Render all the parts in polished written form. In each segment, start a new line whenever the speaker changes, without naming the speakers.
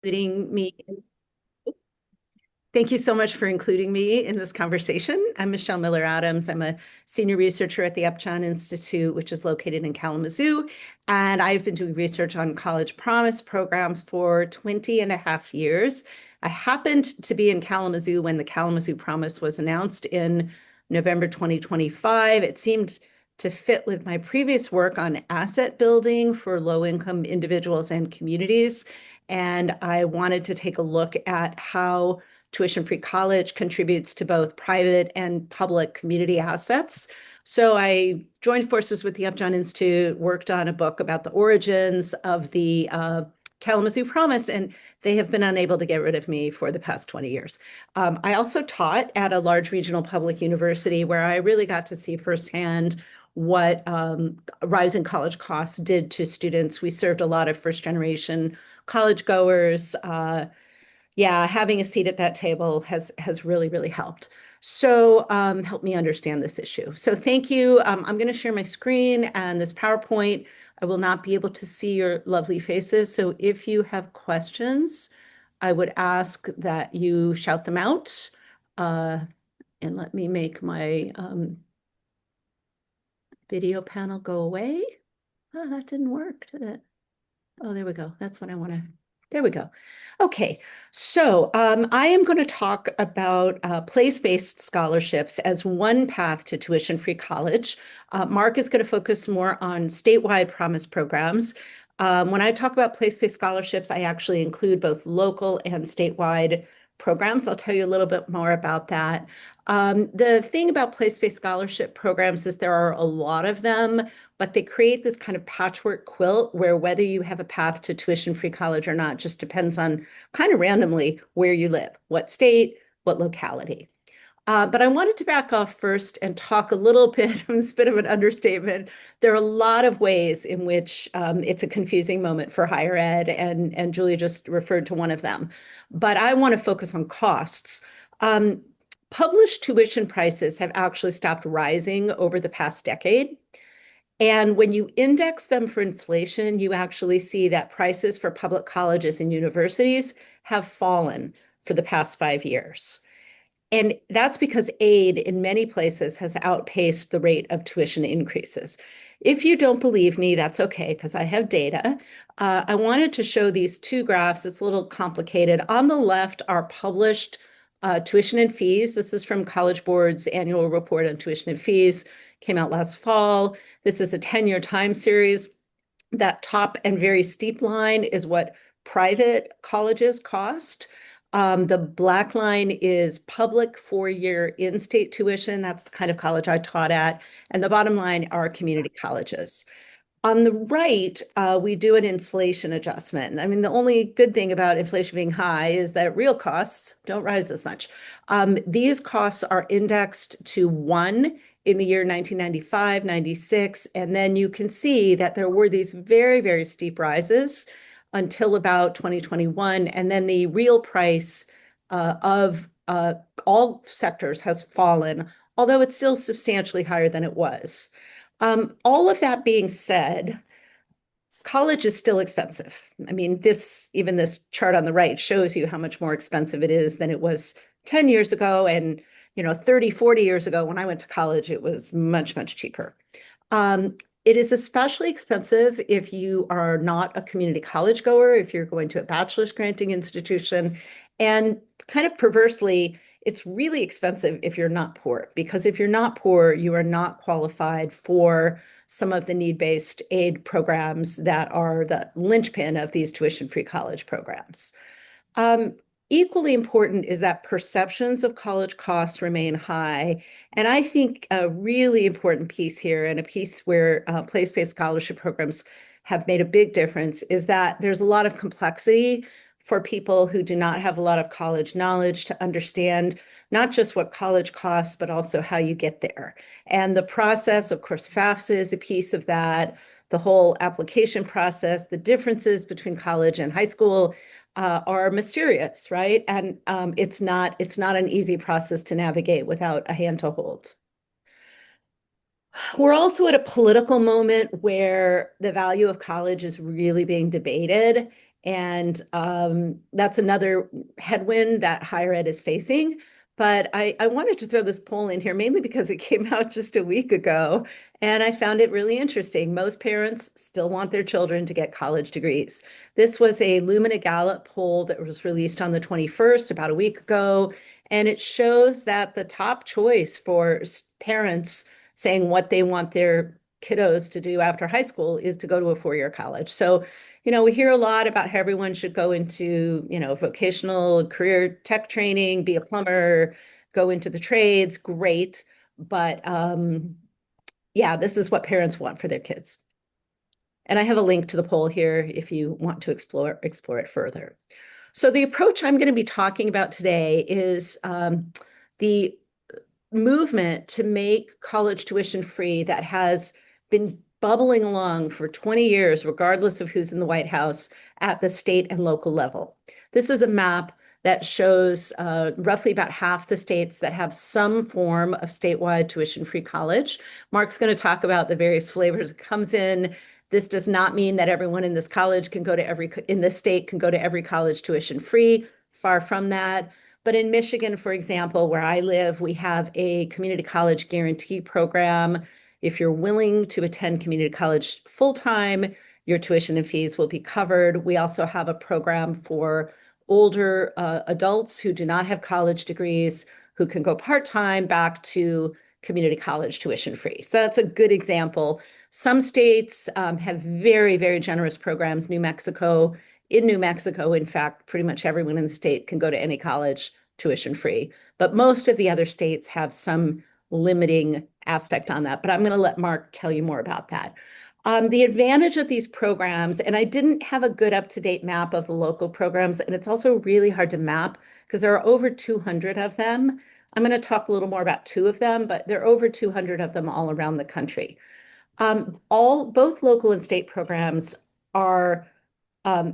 Including me. Thank you so much for including me in this conversation. I'm Michelle Miller Adams. I'm a senior researcher at the Upjohn Institute, which is located in Kalamazoo. And I've been doing research on college promise programs for 20 and a half years. I happened to be in Kalamazoo when the Kalamazoo Promise was announced in November 2025. It seemed to fit with my previous work on asset building for low-income individuals and communities. And I wanted to take a look at how tuition-free college contributes to both private and public community assets. So I joined forces with the Upjohn Institute, worked on a book about the origins of the Kalamazoo Promise, and they have been unable to get rid of me for the past 20 years. I also taught at a large regional public university where I really got to see firsthand what rising college costs did to students. We served a lot of first-generation college goers. Yeah, having a seat at that table has really helped. So help me understand this issue. So thank you. I'm going to share my screen and this PowerPoint. I will not be able to see your lovely faces. So if you have questions, I would ask that you shout them out. And let me make my video panel go away. Oh, that didn't work, did it? Oh, there we go. That's what I want to. There we go. Okay, so I am going to talk about place-based scholarships as one path to tuition-free college. Mark is going to focus more on statewide promise programs. When I talk about place-based scholarships, I actually include both local and statewide programs. I'll tell you a little bit more about that. The thing about place-based scholarship programs is there are a lot of them, but they create this kind of patchwork quilt where whether you have a path to tuition-free college or not just depends on kind of randomly where you live, what state, what locality. But I wanted to back off first and talk a little bit, it's a bit of an understatement. There are a lot of ways in which it's a confusing moment for higher ed, and Julia just referred to one of them. But I want to focus on costs. Published tuition prices have actually stopped rising over the past decade. And when you index them for inflation, you actually see that prices for public colleges and universities have fallen for the past 5 years. And that's because aid in many places has outpaced the rate of tuition increases. If you don't believe me, that's okay, because I have data. I wanted to show these two graphs. It's a little complicated. On the left are published tuition and fees. This is from College Board's annual report on tuition and fees, came out last fall. This is a 10-year time series. That top and very steep line is what private colleges cost. The black line is public 4-year in-state tuition. That's the kind of college I taught at. And the bottom line are community colleges. On the right, we do an inflation adjustment. I mean, the only good thing about inflation being high is that real costs don't rise as much. These costs are indexed to 1 in the year 1995, 96, and then you can see that there were these very steep rises until about 2021, and then the real price of all sectors has fallen, although it's still substantially higher than it was. All of that being said, college is still expensive. I mean, even this chart on the right shows you how much more expensive it is than it was 10 years ago. And, 30, 40 years ago, when I went to college, it was much cheaper. It is especially expensive if you are not a community college goer, if you're going to a bachelor's granting institution. And kind of perversely, it's really expensive if you're not poor, because if you're not poor, you are not qualified for some of the need-based aid programs that are the linchpin of these tuition-free college programs. Equally important is that perceptions of college costs remain high. And I think a really important piece here, and a piece where place-based scholarship programs have made a big difference, is that there's a lot of complexity for people who do not have a lot of college knowledge to understand not just what college costs, but also how you get there. And the process, of course, FAFSA is a piece of that, the whole application process, the differences between college and high school are mysterious, right? And it's not an easy process to navigate without a hand to hold. We're also at a political moment where the value of college is really being debated. And that's another headwind that higher ed is facing. But I wanted to throw this poll in here mainly because it came out just a week ago, and I found it really interesting. Most parents still want their children to get college degrees. This was a Lumina Gallup poll that was released on the 21st, about a week ago, and it shows that the top choice for parents saying what they want their kiddos to do after high school is to go to a four-year college. So, we hear a lot about how everyone should go into, vocational career tech training, be a plumber, go into the trades. Great. But yeah, this is what parents want for their kids. And I have a link to the poll here if you want to explore it further. So the approach I'm going to be talking about today is the movement to make college tuition free that has been bubbling along for 20 years, regardless of who's in the White House, at the state and local level. This is a map that shows roughly about half the states that have some form of statewide tuition-free college. Mark's going to talk about the various flavors it comes in. This does not mean that everyone in this college can go to in this state can go to every college tuition-free. Far from that. But in Michigan, for example, where I live, we have a community college guarantee program. If you're willing to attend community college full-time, your tuition and fees will be covered. We also have a program for older adults who do not have college degrees, who can go part-time back to community college tuition free. So that's a good example. Some states have very, very generous programs. In New Mexico, in fact, pretty much everyone in the state can go to any college tuition free. But most of the other states have some limiting aspect on that. But I'm going to let Mark tell you more about that. The advantage of these programs, and I didn't have a good up-to-date map of the local programs, and it's also really hard to map because there are over 200 of them. I'm going to talk a little more about two of them, but there are over 200 of them all around the country. Both local and state programs are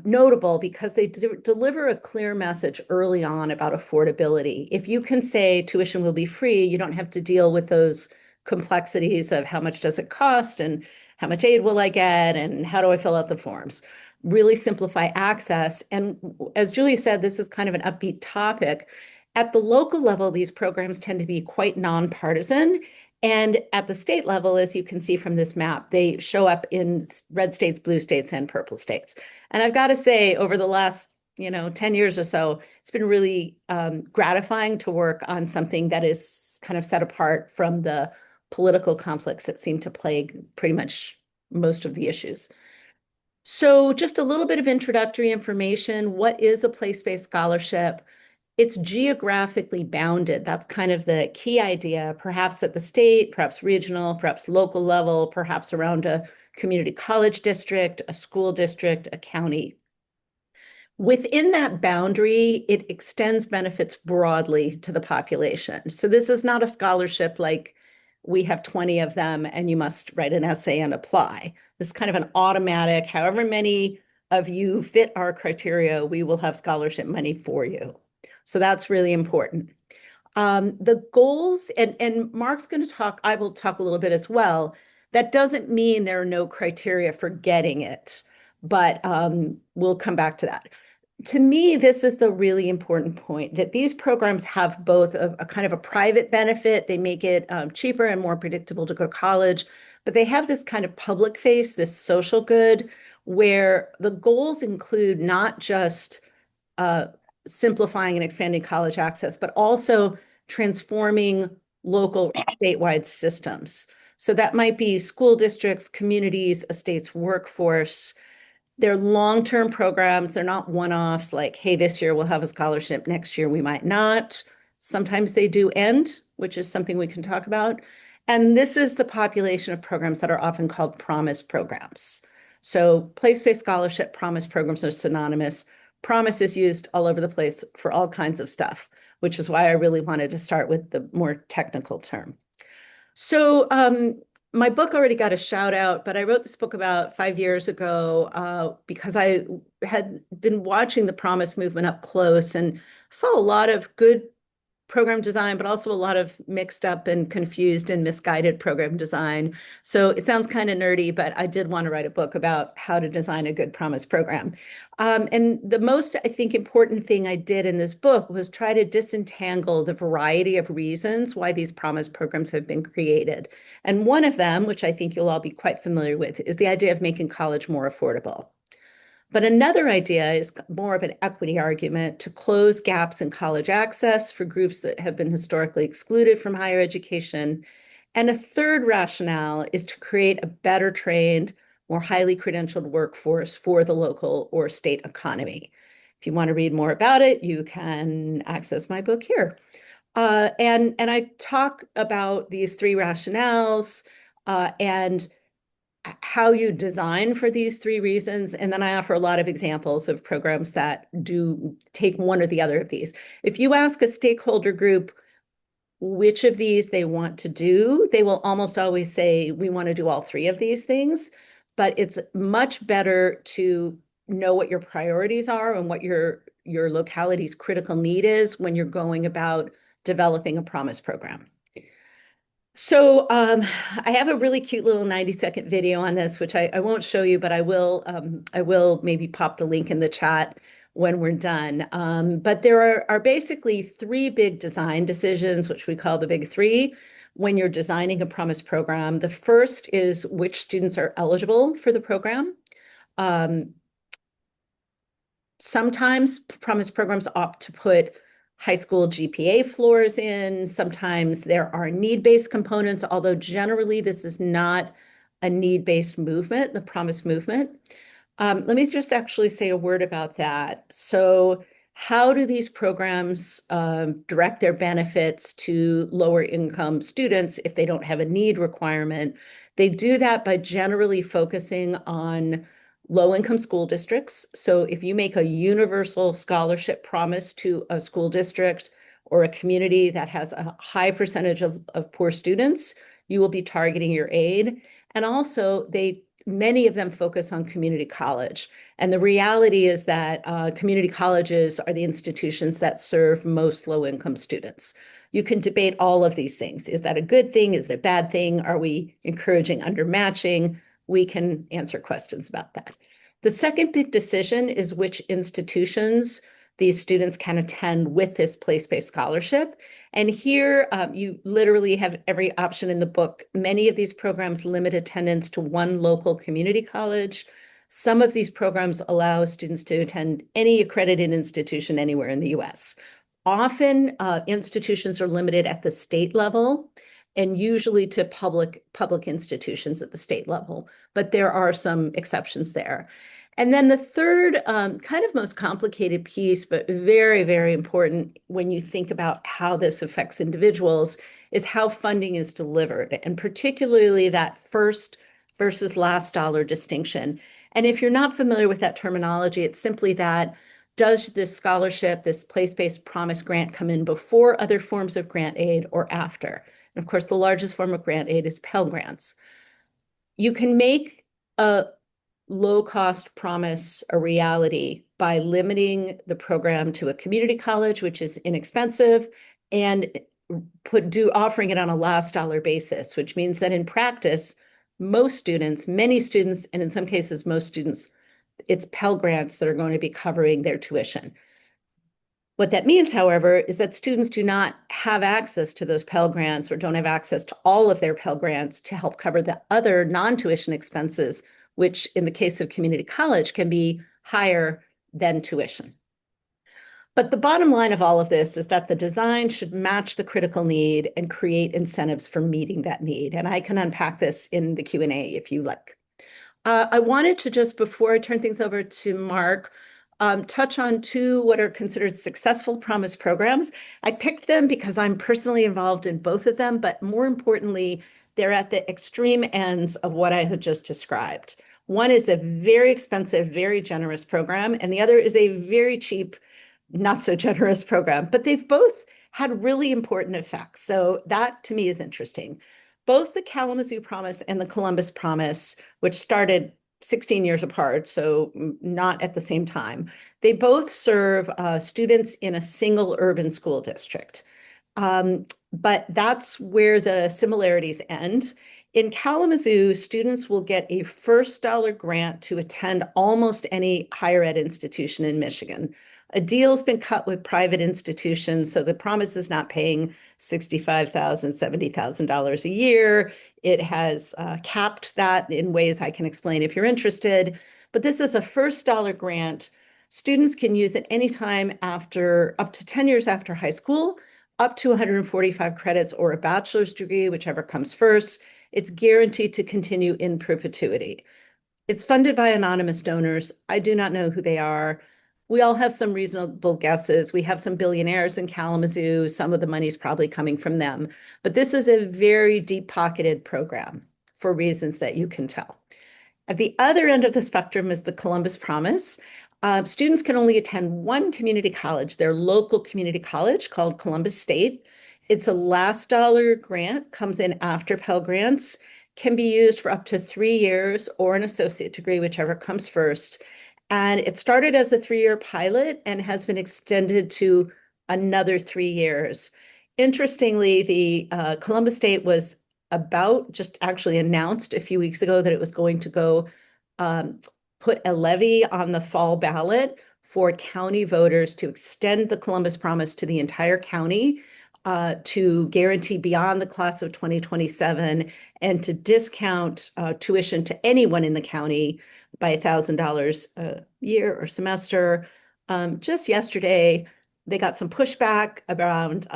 notable because they deliver a clear message early on about affordability. If you can say tuition will be free, you don't have to deal with those complexities of how much does it cost and how much aid will I get and how do I fill out the forms. Really simplify access. And as Julie said, this is kind of an upbeat topic. At the local level, these programs tend to be quite nonpartisan. And at the state level, as you can see from this map, they show up in red states, blue states, and purple states. And I've got to say, over the last 10 years or so, it's been really gratifying to work on something that is kind of set apart from the political conflicts that seem to plague pretty much most of the issues. So just a little bit of introductory information. What is a place-based scholarship? It's geographically bounded. That's kind of the key idea, perhaps at the state, perhaps regional, perhaps local level, perhaps around a community college district, a school district, a county. Within that boundary, it extends benefits broadly to the population. So this is not a scholarship like we have 20 of them and you must write an essay and apply. This is kind of an automatic, however many of you fit our criteria, we will have scholarship money for you. So that's really important. The goals, and Mark's going to talk, I will talk a little bit as well. That doesn't mean there are no criteria for getting it, but we'll come back to that. To me, this is the really important point, that these programs have both a kind of a private benefit. They make it cheaper and more predictable to go to college, but they have this kind of public face, this social good, where the goals include not just simplifying and expanding college access, but also transforming local statewide systems. So that might be school districts, communities, a state's workforce. They're long-term programs. They're not one-offs like, hey, this year we'll have a scholarship, next year we might not. Sometimes they do end, which is something we can talk about. And this is the population of programs that are often called promise programs. So place-based scholarship promise programs are synonymous. Promise is used all over the place for all kinds of stuff, which is why I really wanted to start with the more technical term. So my book already got a shout out, but I wrote this book about 5 years ago because I had been watching the Promise movement up close and saw a lot of good program design, but also a lot of mixed up and confused and misguided program design. So it sounds kind of nerdy, but I did want to write a book about how to design a good promise program. And the most, I think, important thing I did in this book was try to disentangle the variety of reasons why these promise programs have been created. And one of them, which I think you'll all be quite familiar with, is the idea of making college more affordable. But another idea is more of an equity argument to close gaps in college access for groups that have been historically excluded from higher education. And a third rationale is to create a better trained, more highly credentialed workforce for the local or state economy. If you want to read more about it, you can access my book here. And I talk about these three rationales and how you design for these three reasons. And then I offer a lot of examples of programs that do take one or the other of these. If you ask a stakeholder group which of these they want to do, they will almost always say, we want to do all three of these things. But it's much better to know what your priorities are and what your locality's critical need is when you're going about developing a promise program. So I have a really cute little 90-second video on this, which I won't show you, but I will maybe pop the link in the chat when we're done. But there are basically three big design decisions, which we call the big three, when you're designing a promise program. The first is which students are eligible for the program. Sometimes promise programs opt to put high school GPA floors in. Sometimes there are need-based components, although generally this is not a need-based movement, the promise movement. Let me just actually say a word about that. So how do these programs direct their benefits to lower income students if they don't have a need requirement? They do that by generally focusing on low-income school districts. So if you make a universal scholarship promise to a school district or a community that has a high percentage of poor students, you will be targeting your aid. And also, many of them focus on community college. And the reality is that community colleges are the institutions that serve most low-income students. You can debate all of these things. Is that a good thing? Is it a bad thing? Are we encouraging undermatching? We can answer questions about that. The second big decision is which institutions these students can attend with this place-based scholarship. And here you literally have every option in the book. Many of these programs limit attendance to one local community college. Some of these programs allow students to attend any accredited institution anywhere in the US. Often institutions are limited at the state level and usually to public institutions at the state level, but there are some exceptions there. And then the third kind of most complicated piece, but very, very important when you think about how this affects individuals, is how funding is delivered, and particularly that first versus last dollar distinction. And if you're not familiar with that terminology, it's simply that, does this scholarship, this place-based promise grant, come in before other forms of grant aid or after? And of course, the largest form of grant aid is Pell Grants. You can make a low-cost promise a reality by limiting the program to a community college, which is inexpensive, and offering it on a last dollar basis, which means that in practice, most students, many students, and in some cases, most students, it's Pell Grants that are going to be covering their tuition. What that means, however, is that students do not have access to those Pell Grants or don't have access to all of their Pell Grants to help cover the other non-tuition expenses, which in the case of community college can be higher than tuition. But the bottom line of all of this is that the design should match the critical need and create incentives for meeting that need. And I can unpack this in the Q&A if you like. I wanted to just, before I turn things over to Mark, touch on two what are considered successful promise programs. I picked them because I'm personally involved in both of them, but more importantly, they're at the extreme ends of what I had just described. One is a very expensive, very generous program, and the other is a very cheap, not so generous program, but they've both had really important effects. So that to me is interesting. Both the Kalamazoo Promise and the Columbus Promise, which started 16 years apart, so not at the same time, they both serve students in a single urban school district. But that's where the similarities end. In Kalamazoo, students will get a first dollar grant to attend almost any higher ed institution in Michigan. A deal's been cut with private institutions, so the promise is not paying $65,000, $70,000 a year. It has capped that in ways I can explain if you're interested. But this is a first dollar grant. Students can use it anytime after up to 10 years after high school, up to 145 credits or a bachelor's degree, whichever comes first. It's guaranteed to continue in perpetuity. It's funded by anonymous donors. I do not know who they are. We all have some reasonable guesses. We have some billionaires in Kalamazoo. Some of the money is probably coming from them. But this is a very deep-pocketed program for reasons that you can tell. At the other end of the spectrum is the Columbus Promise. Students can only attend one community college, their local community college called Columbus State. It's a last dollar grant, comes in after Pell Grants, can be used for up to 3 years or an associate degree, whichever comes first. And it started as a 3-year pilot and has been extended to another 3 years. Interestingly, the Columbus State was about just actually announced a few weeks ago that it was going to go put a levy on the fall ballot for county voters to extend the Columbus Promise to the entire county, to guarantee beyond the class of 2027 and to discount tuition to anyone in the county by $1,000 a year or semester. Just yesterday, they got some pushback around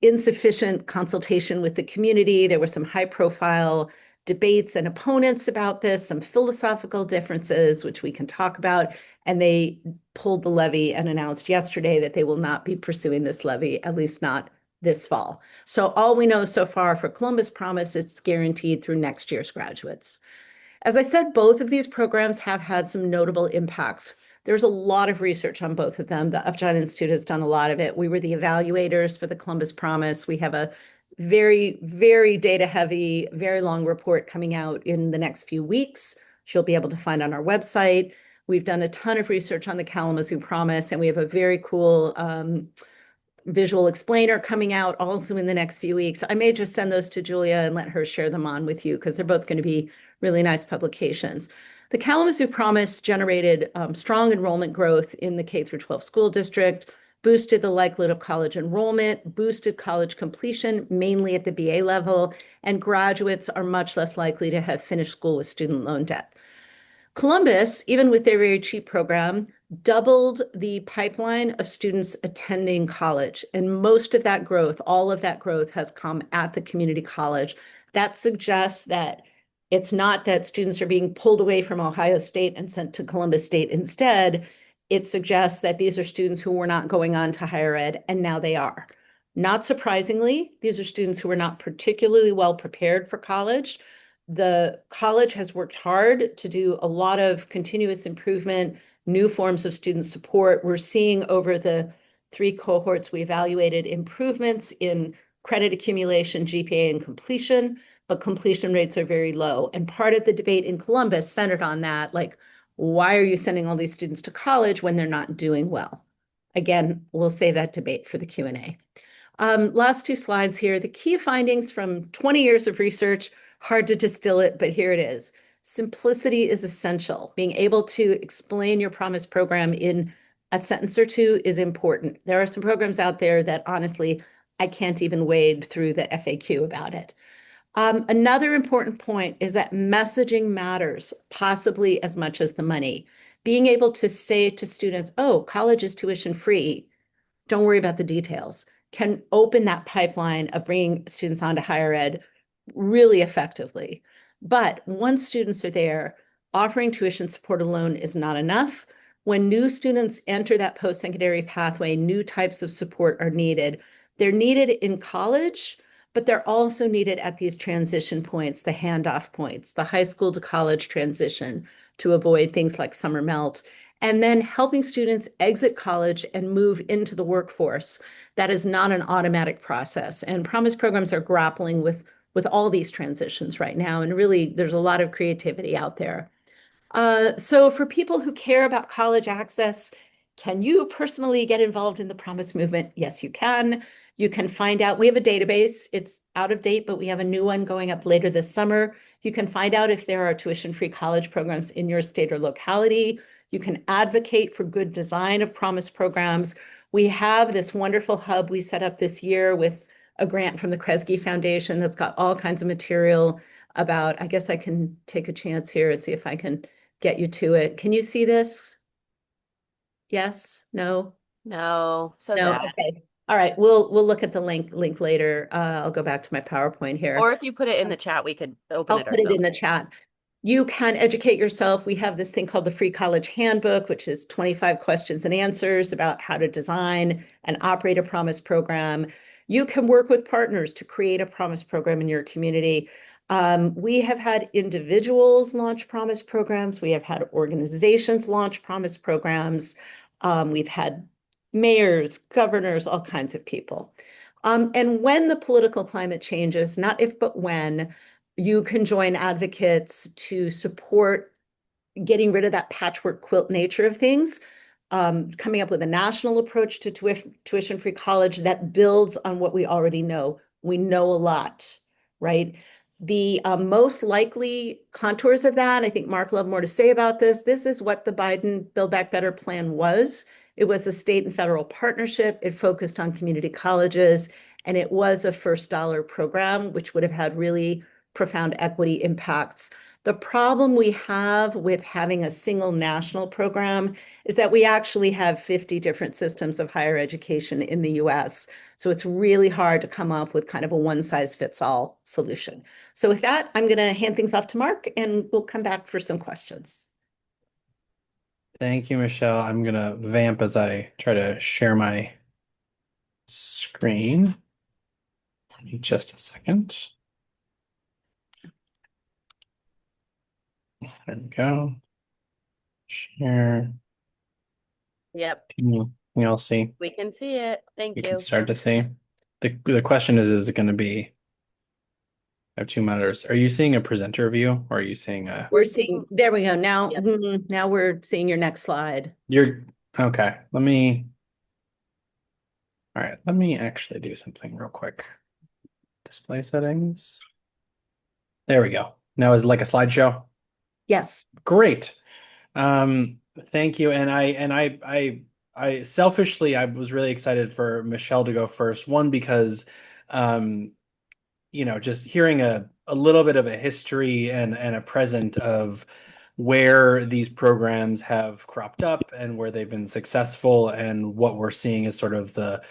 insufficient consultation with the community. There were some high-profile debates and opponents about this, some philosophical differences, which we can talk about. And they pulled the levy and announced yesterday that they will not be pursuing this levy, at least not this fall. So all we know so far for Columbus Promise, it's guaranteed through next year's graduates. As I said, both of these programs have had some notable impacts. There's a lot of research on both of them. The Upjohn Institute has done a lot of it. We were the evaluators for the Columbus Promise. We have a very, very data heavy, very long report coming out in the next few weeks. You'll be able to find on our website. We've done a ton of research on the Kalamazoo Promise, and we have a very cool visual explainer coming out also in the next few weeks. I may just send those to Julia and let her share them on with you because they're both going to be really nice publications. The Kalamazoo Promise generated strong enrollment growth in the K through 12 school district, boosted the likelihood of college enrollment, boosted college completion, mainly at the BA level, and graduates are much less likely to have finished school with student loan debt. Columbus, even with their very cheap program, doubled the pipeline of students attending college. And most of that growth, all of that growth has come at the community college. That suggests that it's not that students are being pulled away from Ohio State and sent to Columbus State instead. It suggests that these are students who were not going on to higher ed, and now they are. Not surprisingly, these are students who were not particularly well prepared for college. The college has worked hard to do a lot of continuous improvement, new forms of student support. We're seeing over the 3 cohorts we evaluated improvements in credit accumulation, GPA, and completion, but completion rates are very low. And part of the debate in Columbus centered on that, like, why are you sending all these students to college when they're not doing well? Again, we'll save that debate for the Q&A. Last 2 slides here. The key findings from 20 years of research, hard to distill it, but here it is. Simplicity is essential. Being able to explain your Promise program in a sentence or 2 is important. There are some programs out there that honestly, I can't even wade through the FAQ about it. Another important point is that messaging matters, possibly as much as the money. Being able to say to students, oh, college is tuition free, don't worry about the details, can open that pipeline of bringing students onto higher ed really effectively. But once students are there, offering tuition support alone is not enough. When new students enter that post-secondary pathway, new types of support are needed. They're needed in college, but they're also needed at these transition points, the handoff points, the high school to college transition to avoid things like summer melt, and then helping students exit college and move into the workforce. That is not an automatic process. And Promise programs are grappling with all these transitions right now. And really, there's a lot of creativity out there. So for people who care about college access, Can you personally get involved in the Promise movement? Yes, you can. You can find out. We have a database. It's out of date, but we have a new one going up later this summer. You can find out if there are tuition-free college programs in your state or locality. You can advocate for good design of Promise programs. We have this wonderful hub we set up this year with a grant from the Kresge Foundation that's got all kinds of material about, I guess I can take a chance here and see if I can get you to it. Can you see this? Yes? No?
No, so
No?
sad.
Okay. All right. We'll look at the link later. I'll go back to my PowerPoint here.
Or if you put it in the chat, we could open
I'll
it
put it in
ourselves.
the chat. You can educate yourself. We have this thing called the Free College Handbook, which is 25 questions and answers about how to design and operate a Promise program. You can work with partners to create a Promise program in your community. We have had individuals launch Promise programs. We have had organizations launch Promise programs. We've had mayors, governors, all kinds of people. And when the political climate changes, not if, but when, you can join advocates to support getting rid of that patchwork quilt nature of things, coming up with a national approach to tuition-free college that builds on what we already know. We know a lot, right? The most likely contours of that, I think Mark will have more to say about this. This is what the Biden Build Back Better plan was. It was a state and federal partnership. It focused on community colleges, and it was a first dollar program, which would have had really profound equity impacts. The problem we have with having a single national program is that we actually have 50 different systems of higher education in the US. So it's really hard to come up with kind of a one size fits all solution. So with that, I'm going to hand things off to Mark and we'll come back for some questions.
Thank you, Michelle. I'm gonna vamp as I try to share my screen. Give me just a second. There we go. Share.
Yep,
Can you all see?
we can see it.
We
Thank
can
you.
start to see. The question is it going to be? I have two monitors. Are you seeing a presenter view or are you seeing a?
We're seeing, there we go. Now,
Yep.
now we're seeing your next slide.
You're okay. All right. Let me actually do something real quick. Display settings. There we go. Now is it like a slideshow?
Yes.
Great. Thank you. And I selfishly, I was really excited for Michelle to go first. One, because, um, just hearing a little bit of a history and a present of where these programs have cropped up and where they've been successful and what we're seeing is sort of the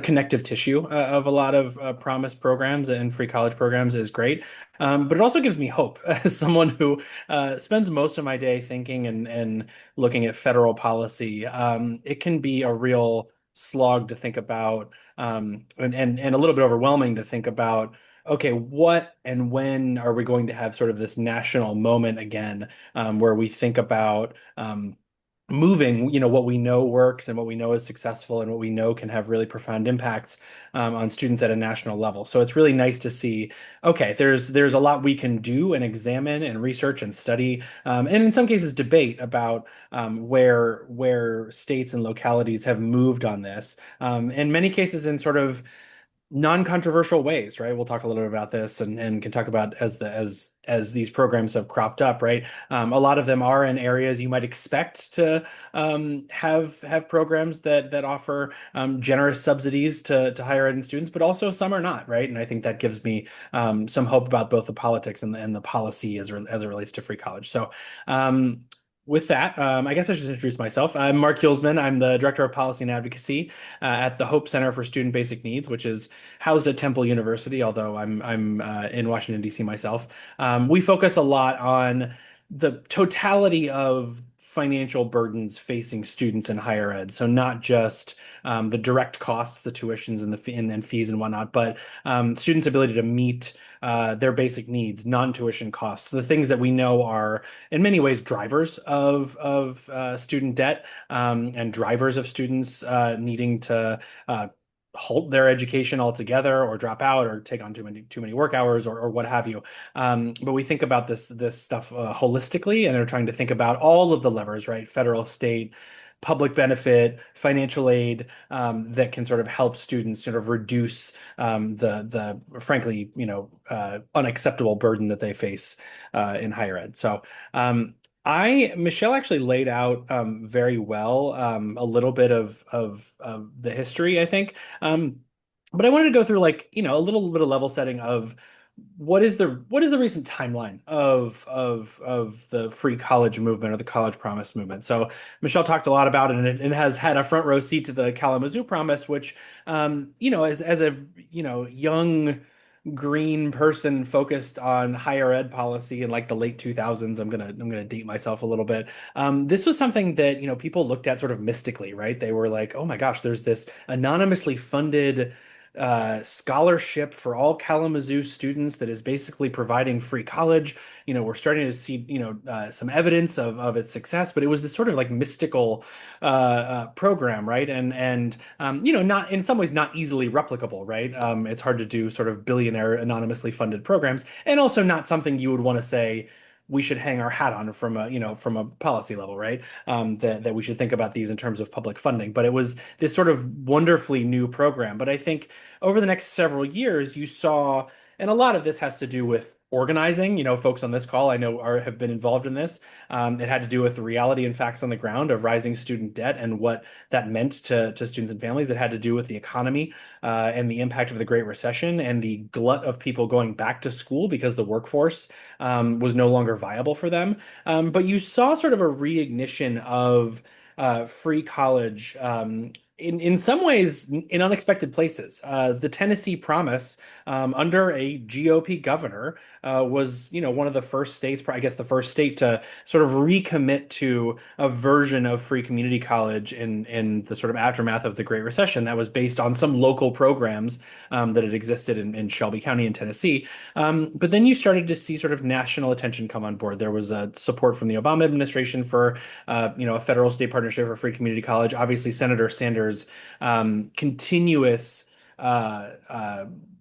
connective tissue of a lot of promise programs and free college programs is great. But it also gives me hope as someone who spends most of my day thinking and looking at federal policy. It can be a real slog to think about, and a little bit overwhelming to think about, okay, what and when are we going to have sort of this national moment again, where we think about moving, what we know works and what we know is successful and what we know can have really profound impacts on students at a national level. So it's really nice to see, okay, there's a lot we can do and examine and research and study, and in some cases debate about where states and localities have moved on this. In many cases in sort of non-controversial ways, right? We'll talk a little bit about this and can talk about as these programs have cropped up, right? A lot of them are in areas you might expect to have programs that offer generous subsidies to higher ed students, but also some are not, right? And I think that gives me some hope about both the politics and the policy as it relates to free college. So with that, I guess I should introduce myself. I'm Mark Huelsman. I'm the Director of Policy and Advocacy at the Hope Center for Student Basic Needs, which is housed at Temple University, although I'm in Washington, D.C. myself. We focus a lot on the totality of financial burdens facing students in higher ed. So not just the direct costs, the tuitions and and fees and whatnot, but students' ability to meet their basic needs, non-tuition costs, the things that we know are in many ways drivers of student debt, and drivers of students needing to halt their education altogether or drop out or take on too many work hours or what have you. But we think about this stuff holistically, and they're trying to think about all of the levers, right? Federal, state, public benefit, financial aid that can sort of help students sort of reduce the frankly, unacceptable burden that they face in higher ed. So Michelle actually laid out very well a little bit of the history, I think. But I wanted to go through a little bit of level setting of what is the recent timeline of the free college movement or the college promise movement. So Michelle talked a lot about it, and it has had a front row seat to the Kalamazoo Promise, which as a young green person focused on higher ed policy in like the late 2000s. I'm gonna date myself a little bit. This was something that people looked at sort of mystically, right? They were like, oh my gosh, there's this anonymously funded scholarship for all Kalamazoo students that is basically providing free college. We're starting to see some evidence of its success, but it was this sort of like mystical program, right? And not in some ways not easily replicable, right? It's hard to do sort of billionaire anonymously funded programs, and also not something you would want to say we should hang our hat on from a policy level, right? That we should think about these in terms of public funding. But it was this sort of wonderfully new program. But I think over the next several years, you saw, and a lot of this has to do with organizing. Folks on this call I know have been involved in this. It had to do with the reality and facts on the ground of rising student debt and what that meant to students and families. It had to do with the economy and the impact of the Great Recession and the glut of people going back to school because the workforce was no longer viable for them. But you saw sort of a reignition of free college in some ways in unexpected places. The Tennessee Promise under a GOP governor was one of the first states, I guess the first state to sort of recommit to a version of free community college in the sort of aftermath of the Great Recession that was based on some local programs that had existed in Shelby County in Tennessee. But then you started to see sort of national attention come on board. There was support from the Obama administration for a federal state partnership for free community college. Obviously, Senator Sanders' continuous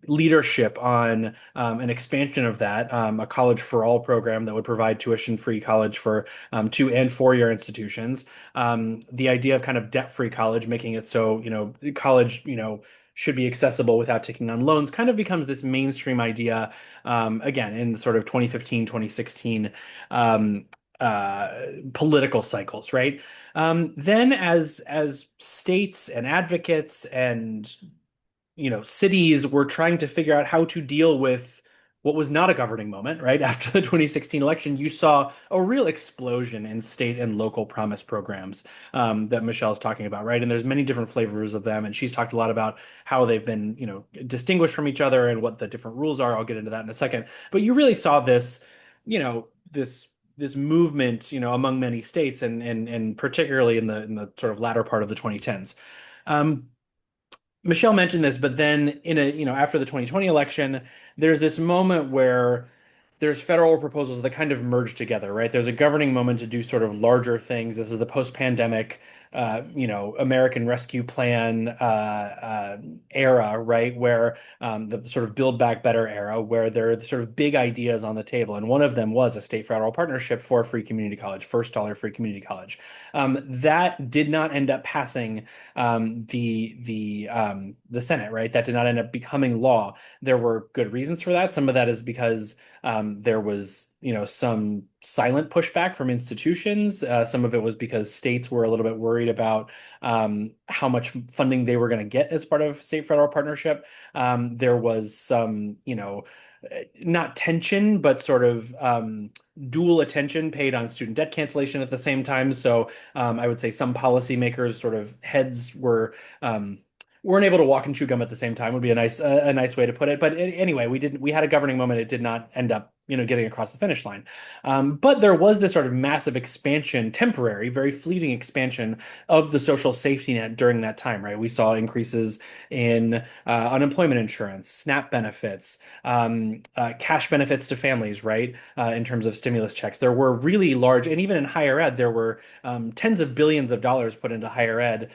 leadership on an expansion of that, a college for all program that would provide tuition-free college for 2 and 4 year institutions. The idea of kind of debt-free college, making it so college should be accessible without taking on loans, kind of becomes this mainstream idea again in sort of 2015, 2016 political cycles, right? Then as states and advocates and cities were trying to figure out how to deal with what was not a governing moment, right? After the 2016 election, you saw a real explosion in state and local promise programs that Michelle's talking about, right? And there's many different flavors of them, and she's talked a lot about how they've been, distinguished from each other and what the different rules are. I'll get into that in a second. But you really saw this, this movement, among many states, and particularly in the sort of latter part of the 2010s. Michelle mentioned this, but then after the 2020 election, there's this moment where there's federal proposals that kind of merge together, right? There's a governing moment to do sort of larger things. This is the post-pandemic, American Rescue Plan era, right? Where the sort of Build Back Better era, where there are the sort of big ideas on the table. And one of them was a state federal partnership for free community college, first dollar free community college. That did not end up passing the Senate, right? That did not end up becoming law. There were good reasons for that. Some of that is because there was, some silent pushback from institutions. Some of it was because states were a little bit worried about how much funding they were going to get as part of state federal partnership. There was some, not tension, but sort of dual attention paid on student debt cancellation at the same time. So I would say some policymakers sort of heads weren't able to walk and chew gum at the same time would be a nice way to put it. But anyway, we had a governing moment. It did not end up getting across the finish line. But there was this sort of massive expansion, temporary, very fleeting expansion of the social safety net during that time, right? We saw increases in unemployment insurance, SNAP benefits, cash benefits to families, right? In terms of stimulus checks. There were really large, and even in higher ed, there were tens of billions of dollars put into higher ed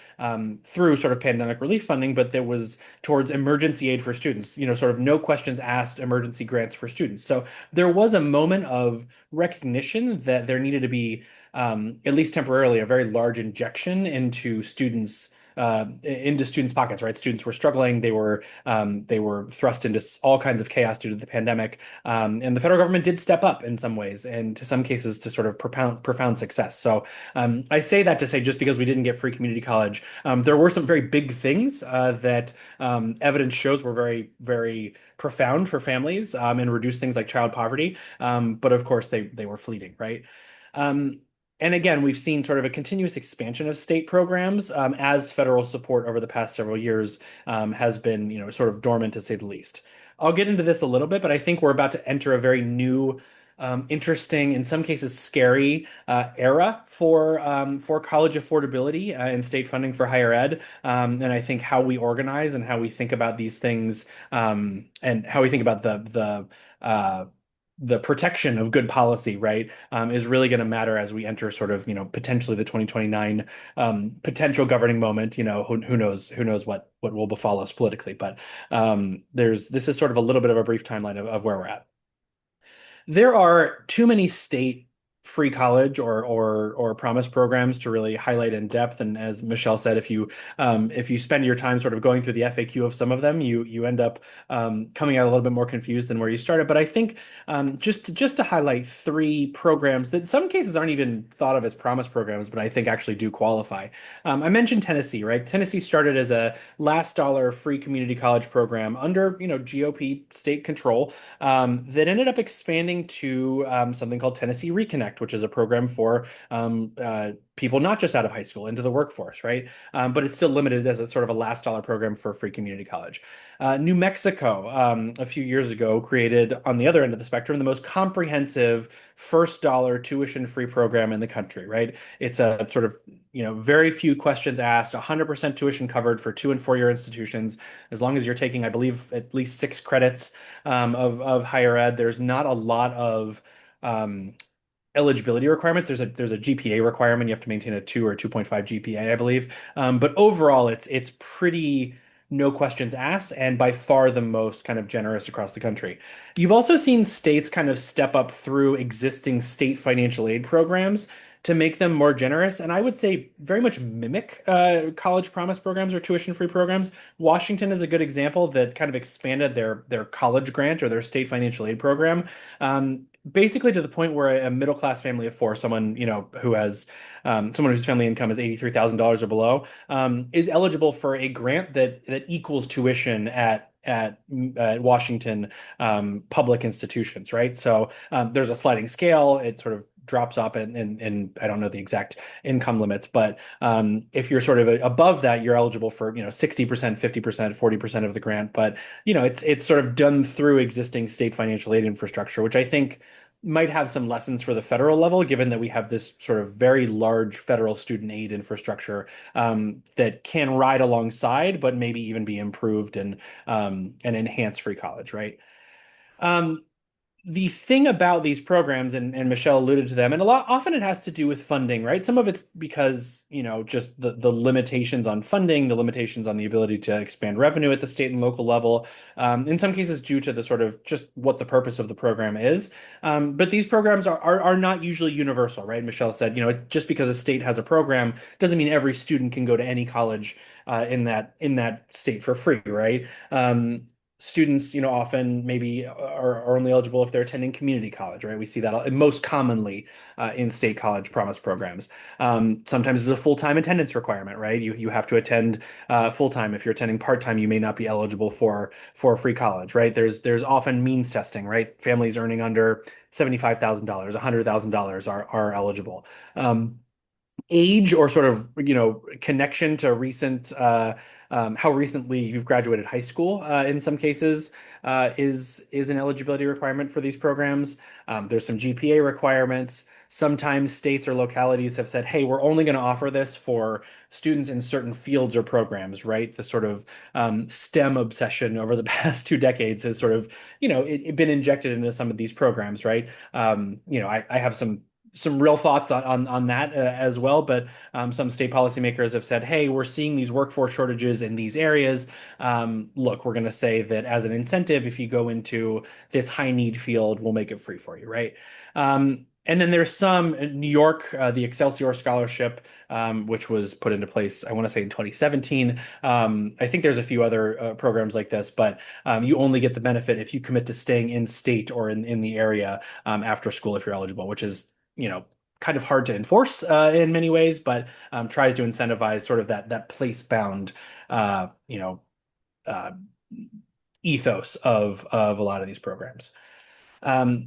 through sort of pandemic relief funding, but there was towards emergency aid for students, sort of no questions asked emergency grants for students. So there there was a moment of recognition that there needed to be, at least temporarily, a very large injection into students' pockets, right? Students were struggling. They were thrust into all kinds of chaos due to the pandemic. And the federal government did step up in some ways, and to some cases to sort of profound success. So I say that to say just because we didn't get free community college, there were some very big things that evidence shows were very, very profound for families and reduced things like child poverty. But of course, they were fleeting, right? Um, and again, we've seen sort of a continuous expansion of state programs as federal support over the past several years has been, sort of dormant to say the least. I'll get into this a little bit, but I think we're about to enter a very new, interesting, in some cases scary era for college affordability and state funding for higher ed. And I think how we organize and how we think about these things and how we think about the protection of good policy, right, is really going to matter as we enter sort of, potentially the 2029 potential governing moment. Who knows what will befall us politically, but this is sort of a little bit of a brief timeline of where we're at. There are too many state free college or promise programs to really highlight in depth. And as Michelle said, if you spend your time sort of going through the FAQ of some of them, you end up coming out a little bit more confused than where you started. But I think just to highlight three programs that in some cases aren't even thought of as promise programs, but I think actually do qualify. I mentioned Tennessee, right? Tennessee started as a last dollar free community college program under GOP state control that ended up expanding to something called Tennessee Reconnect, which is a program for people not just out of high school into the workforce, right? But it's still limited as a sort of a last dollar program for free community college. New Mexico, a few years ago, created on the other end of the spectrum the most comprehensive first dollar tuition free program in the country, right? It's a sort of very few questions asked, 100% tuition covered for 2 and 4 year institutions, as long as you're taking, I believe, at least 6 credits of higher ed. There's not a lot of eligibility requirements. There's a GPA requirement. You have to maintain a 2 or 2.5 GPA, I believe. But overall, it's pretty no questions asked, and by far the most kind of generous across the country. You've also seen states kind of step up through existing state financial aid programs to make them more generous, and I would say very much mimic college promise programs or tuition-free programs. Washington is a good example that kind of expanded their college grant or their state financial aid program. Basically to the point where a middle class family of 4, someone who has someone whose family income is $83,000 or below, is eligible for a grant that equals tuition at Washington public institutions, right? So there's a sliding scale. It sort of drops up and I don't know the exact income limits, but if you're sort of above that, you're eligible for 60%, 50%, 40% of the grant. But it's sort of done through existing state financial aid infrastructure, which I think might have some lessons for the federal level, given that we have this sort of very large federal student aid infrastructure that can ride alongside, but maybe even be improved and enhance free college, right? Um, the thing about these programs, and Michelle alluded to them, and often it has to do with funding, right? Some of it's because, just the limitations on funding, the limitations on the ability to expand revenue at the state and local level, in some cases due to the sort of just what the purpose of the program is. But these programs are not usually universal, right? Michelle said, just because a state has a program doesn't mean every student can go to any college in that state for free, right? Students, often maybe are only eligible if they're attending community college, right? We see that most commonly in state college promise programs. Sometimes there's a full-time attendance requirement, right? You have to attend full-time. If you're attending part-time, you may not be eligible for free college, right? There's often means testing, right? Families earning under $75,000, $100,000 are eligible. Age or sort of connection to recent how recently you've graduated high school in some cases is an eligibility requirement for these programs. There's some GPA requirements. Sometimes states or localities have said, hey, we're only going to offer this for students in certain fields or programs, right? The sort of STEM obsession over the past 2 decades has sort of, been injected into some of these programs, right? I have some some real thoughts on that as well. But some state policymakers have said, hey, we're seeing these workforce shortages in these areas. Look, we're going to say that as an incentive, if you go into this high need field, we'll make it free for you, right? And then there's some in New York, the Excelsior Scholarship, which was put into place, I want to say in 2017. I think there's a few other programs like this, but you only get the benefit if you commit to staying in state or in the area after school if you're eligible, which is, kind of hard to enforce in many ways, but tries to incentivize sort of that place-bound, uh, you know, uh, ethos of a lot of these programs.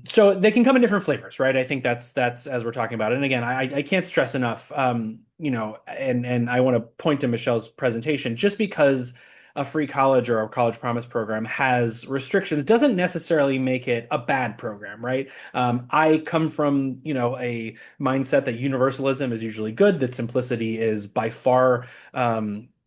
So they can come in different flavors, right? I think that's as we're talking about it. And again, I can't stress enough, and I want to point to Michelle's presentation. Just because a free college or a college promise program has restrictions doesn't necessarily make it a bad program, right? I come from, a mindset that universalism is usually good, that simplicity is by far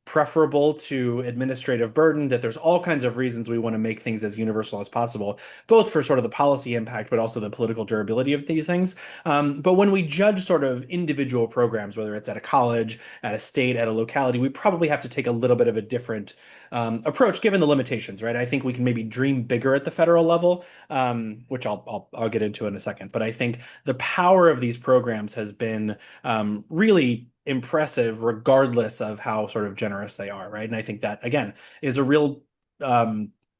preferable to administrative burden, that there's all kinds of reasons we want to make things as universal as possible, both for sort of the policy impact, but also the political durability of these things. But when we judge sort of individual programs, whether it's at a college, at a state, at a locality, we probably have to take a little bit of a different approach given the limitations, right? I think we can maybe dream bigger at the federal level, which I'll get into in a second. But I think the power of these programs has been really impressive, regardless of how sort of generous they are, right? And I think that again is a real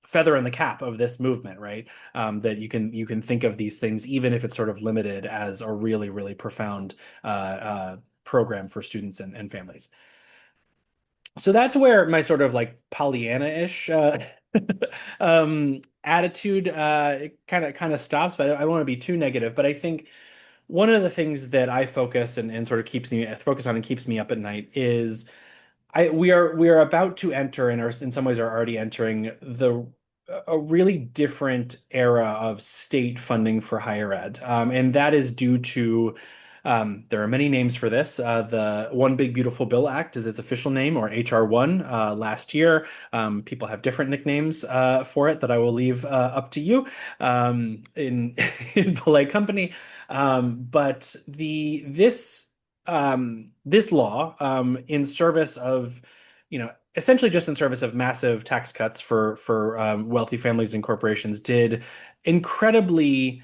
feather in the cap of this movement, right? That you can think of these things, even if it's sort of limited, as a really, really profound program for students and families. So that's where my sort of like Pollyanna-ish attitude kind of stops. But I don't want to be too negative. But I think one of the things that I focus and sort of keeps me focus on and keeps me up at night is we are about to enter and are in some ways are already entering a really different era of state funding for higher ed, and that is due to there are many names for this. The One Big Beautiful Bill Act is its official name, or HR1, last year. People have different nicknames for it that I will leave up to you in in polite company. But this law, in service of, essentially just in service of massive tax cuts for wealthy families and corporations, did incredibly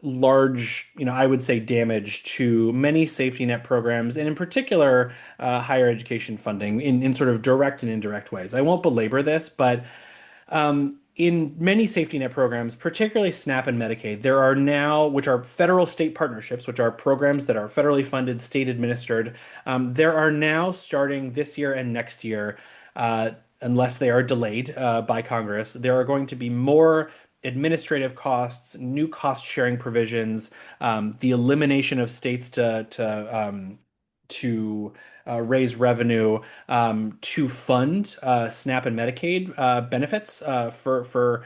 large, I would say, damage to many safety net programs, and in particular, higher education funding in sort of direct and indirect ways. I won't belabor this, but in many safety net programs, particularly SNAP and Medicaid, there are now, which are federal state partnerships, which are programs that are federally funded, state administered. There are now, starting this year and next year, unless they are delayed by Congress, there are going to be more administrative costs, new cost sharing provisions, the elimination of states to raise revenue to fund SNAP and Medicaid benefits for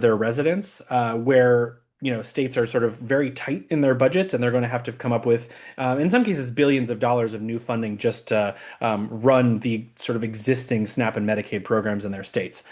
their residents, where states are sort of very tight in their budgets, and they're going to have to come up with, in some cases, billions of dollars of new funding just to run the sort of existing SNAP and Medicaid programs in their states.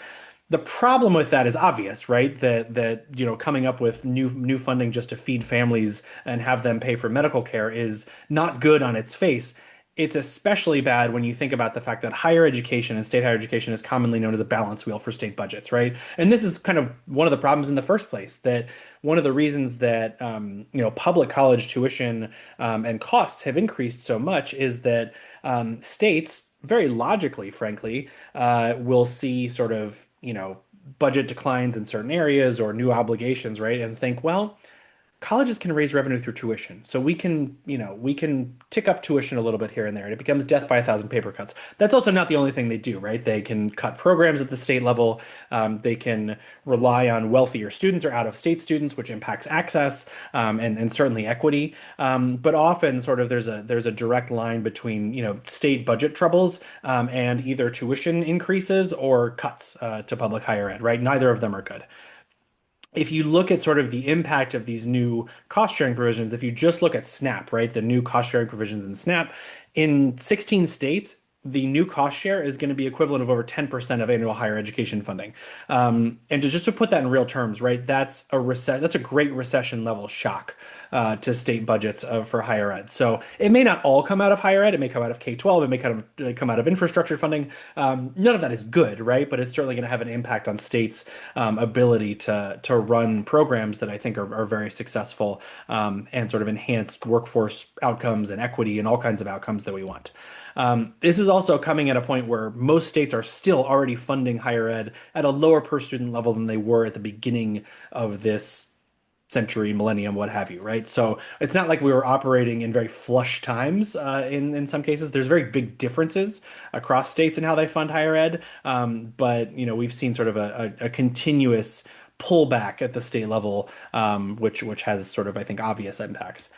The problem with that is obvious, right? That coming up with new funding just to feed families and have them pay for medical care is not good on its face. It's especially bad when you think about the fact that higher education and state higher education is commonly known as a balance wheel for state budgets, right? And this is kind of one of the problems in the first place. That one of the reasons that public college tuition and costs have increased so much is that states, very logically, frankly, will see sort of budget declines in certain areas or new obligations, right? And think, well, colleges can raise revenue through tuition. So we can tick up tuition a little bit here and there, and it becomes death by a thousand paper cuts. That's also not the only thing they do, right? They can cut programs at the state level. They can rely on wealthier students or out-of-state students, which impacts access, and certainly equity. But often, sort of, there's a direct line between state budget troubles and either tuition increases or cuts to public higher ed, right? Neither of them are good. If you look at sort of the impact of these new cost sharing if you just look at SNAP, right, the new cost sharing provisions in SNAP, in 16 states, the new cost share is going to be equivalent of over 10% of annual higher education funding. And just to put that in real terms, right, that's a great recession level shock to state budgets for higher ed. So it may not all come out of higher ed. It may come out of K-12. It may come out of infrastructure funding. None of that is good, right? But it's certainly going to have an impact on states' ability to run programs that I think are very successful and sort of enhance workforce outcomes and equity and all kinds of outcomes that we want. This is also coming at a point where most states are still already funding higher ed at a lower per student level than they were at the beginning of this century, millennium, what have you, right? So it's not like we were operating in very flush times in some cases. There's very big differences across states in how they fund higher ed. But we've seen sort of a continuous pullback at the state level, which has sort of, I think, obvious impacts.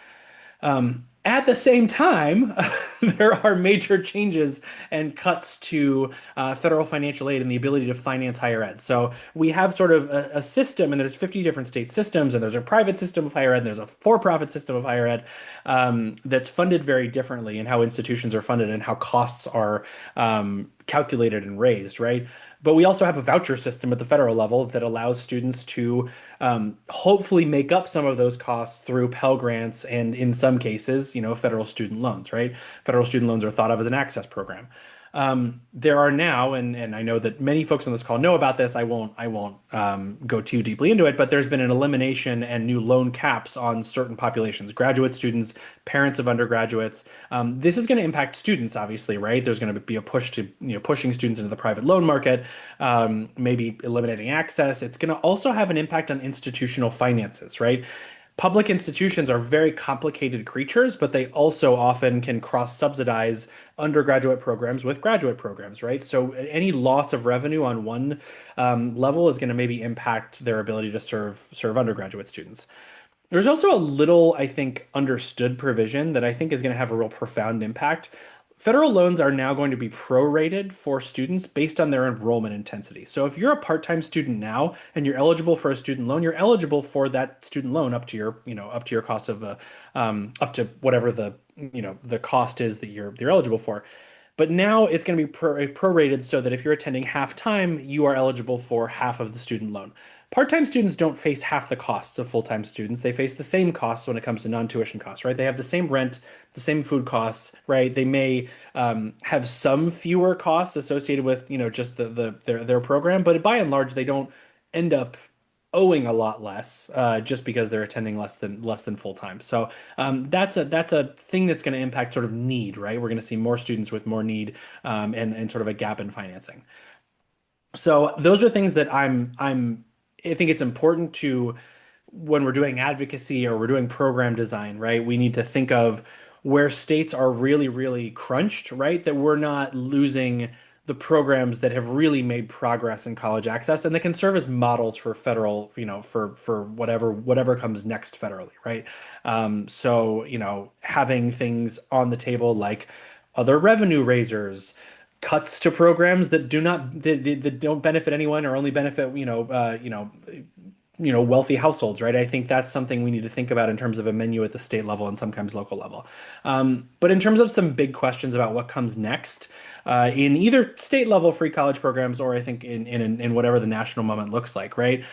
At the same time, there are major changes and cuts to federal financial aid and the ability to finance higher ed. So we have sort of a system, and there's 50 different state systems, and there's a private system of higher ed, and there's a for-profit system of higher ed that's funded very differently in how institutions are funded and how costs are calculated and raised, right? But we also have a voucher system at the federal level that allows students to hopefully make up some of those costs through Pell Grants and in some cases, federal student loans, right? Federal student loans are thought of as an access program. There are now, and I know that many folks on this call know about this. I won't go too deeply into it, but there's been an elimination and new loan caps on certain populations, graduate students, parents of undergraduates. This is going to impact students, obviously, right? There's going to be a push to, pushing students into the private loan market, maybe eliminating access. It's going to also have an impact on institutional finances, right? Public institutions are very complicated creatures, but they also often can cross-subsidize undergraduate programs with graduate programs, right? So any loss of revenue on one level is going to maybe impact their ability to serve undergraduate students. There's also a little, I think, understood provision that I think is going to have a real profound impact. Federal loans are now going to be prorated for students based on their enrollment intensity. So if you're a part-time student now and you're eligible for a student loan, you're eligible for that student loan up to your cost of up to whatever the cost is that you're eligible for. But now it's going to be prorated so that if you're attending half time, you are eligible for half of the student loan. Part-time students don't face half the costs of full-time students. They face the same costs when it comes to non-tuition costs, right? They have the same rent, the same food costs, right? They may have some fewer costs associated with, just their program, but by and large, they don't end up owing a lot less just because they're attending less than full time. So that's a thing that's going to impact sort of need, right? We're going to see more students with more need and sort of a gap in financing. So those are things that I think it's important to when we're doing advocacy or we're doing program design, right? We need to think of where states are really, really crunched, right? That we're not losing the programs that have really made progress in college access and that can serve as models for federal, for whatever comes next federally, right? So, having things on the table like other revenue raisers, cuts to programs that that don't benefit anyone or only benefit wealthy households, right? I think that's something we need to think about in terms of a menu at the state level and sometimes local level. But in terms of some big questions about what comes next in either state level free college programs or I think in whatever the national moment looks like, right?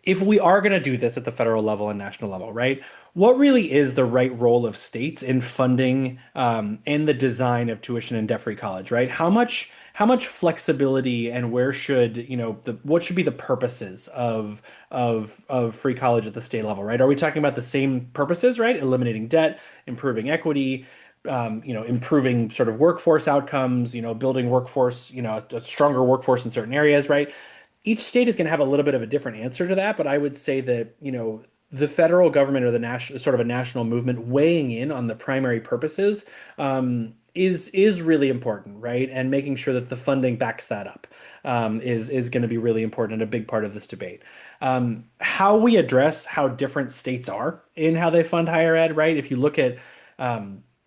If we are going to do this at the federal level and national level, right? What really is the right role of states in funding and the design of tuition and debt-free college, right? How much flexibility and where should, what should be the purposes of free college at the state level, right? Are we talking about the same purposes, right? Eliminating debt, improving equity, improving sort of workforce outcomes, building workforce, a stronger workforce in certain areas, right? Each state is going to have a little bit of a different answer to that, but I would say that, the federal government or the national sort of a national movement weighing in on the primary purposes is really important, right? And making sure that the funding backs that up is going to be really important and a big part of this debate. How we address how different states are in how they fund higher ed, right? If you look at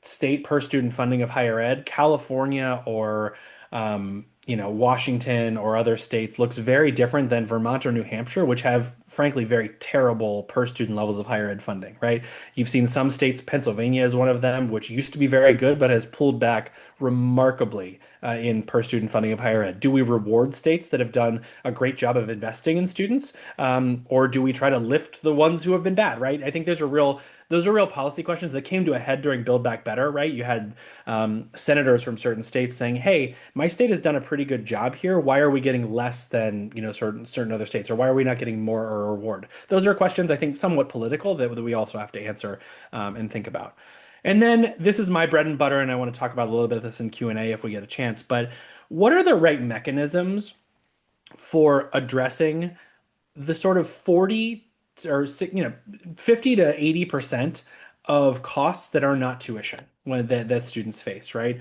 state per student funding of higher ed, California or Washington or other states looks very different than Vermont or New Hampshire, which have, frankly, very terrible per student levels of higher ed funding, right? You've seen some states, Pennsylvania is one of them, which used to be very good, but has pulled back remarkably in per student funding of higher ed. Do we reward states that have done a great job of investing in students, or do we try to lift the ones who have been bad, right? I think those are real policy questions that came to a head during Build Back Better, right? You had senators from certain states saying, "Hey, my state has done a pretty good job here. Why are we getting less than certain other states, or why are we not getting more or a reward?" Those are questions I think somewhat political that we also have to answer and think about. And then this is my bread and butter, and I want to talk about a little bit of this in Q&A if we get a chance. But what are the right mechanisms for addressing the sort of 40 or 50 to 80% of costs that are not tuition that students face, right?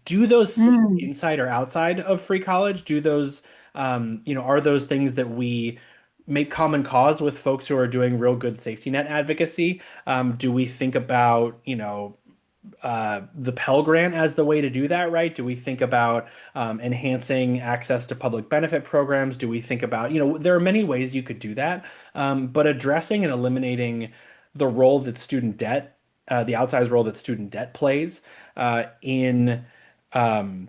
Do those sit
Mm.
inside or outside of free college? Do those, are those things that we make common cause with folks who are doing real good safety net advocacy? Do we think about, the Pell Grant as the way to do that, right? Do we think about enhancing access to public benefit programs? Do we think about, there are many ways you could do that, but addressing and eliminating the role that student debt, the outsized role that student debt plays um,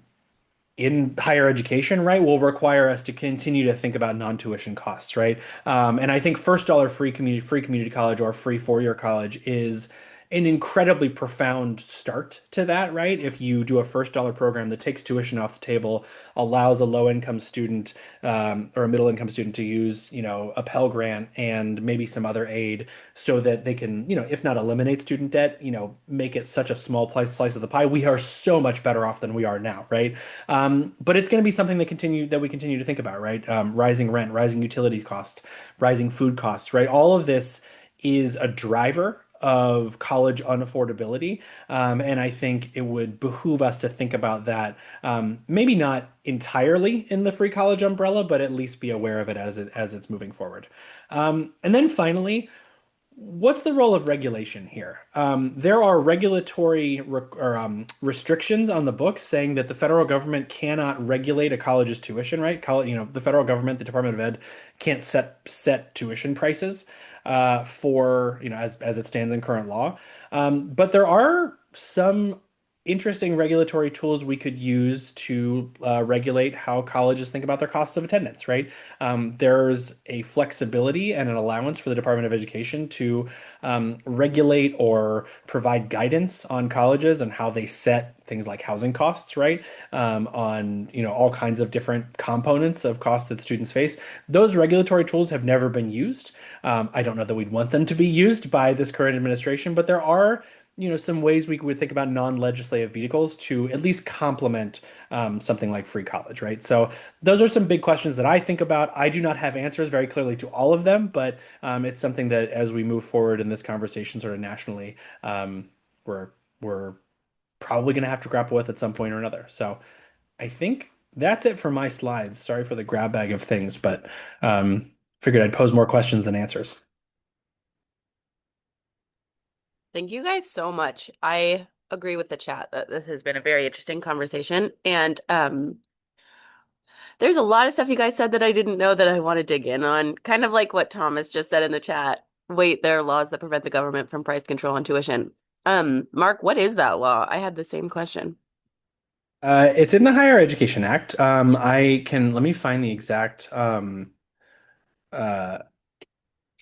in higher education, right, will require us to continue to think about non-tuition costs, right? And I think first dollar free community college or free four-year college is an incredibly profound start to that, right? If you do a first dollar program that takes tuition off the table, allows a low income student or a middle income student to use, a Pell Grant and maybe some other aid so that they can, if not eliminate student debt, make it such a small slice of the pie, we are so much better off than we are now, right? But it's going to be something that we continue to think about, right? Rising rent, rising utility costs, rising food costs, right? All of this is a driver of college unaffordability. And I think it would behoove us to think about that, maybe not entirely in the free college umbrella, but at least be aware of it as it's moving forward. And then finally, what's the role of regulation here? There are regulatory restrictions on the books saying that the federal government cannot regulate a college's tuition, right? The federal government, the Department of Ed, can't set tuition prices for, as it stands in current law. But there are some interesting regulatory tools we could use to regulate how colleges think about their costs of attendance, right? There's a flexibility and an allowance for the Department of Education to regulate or provide guidance on colleges and how they set things like housing costs, right? On all kinds of different components of costs that students face. Those regulatory tools have never been used. I don't know that we'd want them to be used by this current administration, but there are some ways we would think about non-legislative vehicles to at least complement something like free college, right? So those are some big questions that I think about. I do not have answers very clearly to all of them, but it's something that as we move forward in this conversation sort of nationally, we're we're probably going to have to grapple with at some point or another. So I think that's it for my slides. Sorry for the grab bag of things, but figured I'd pose more questions than answers.
Thank you guys so much. I agree with the chat that this has been a very interesting conversation. And there's a lot of stuff you guys said that I didn't know that I want to dig in on. Kind of like what Thomas just said in the chat. Wait, there are laws that prevent the government from price control on tuition. Mark, what is that law? I had the same question.
It's in the Higher Education Act. Let me find the exact uh,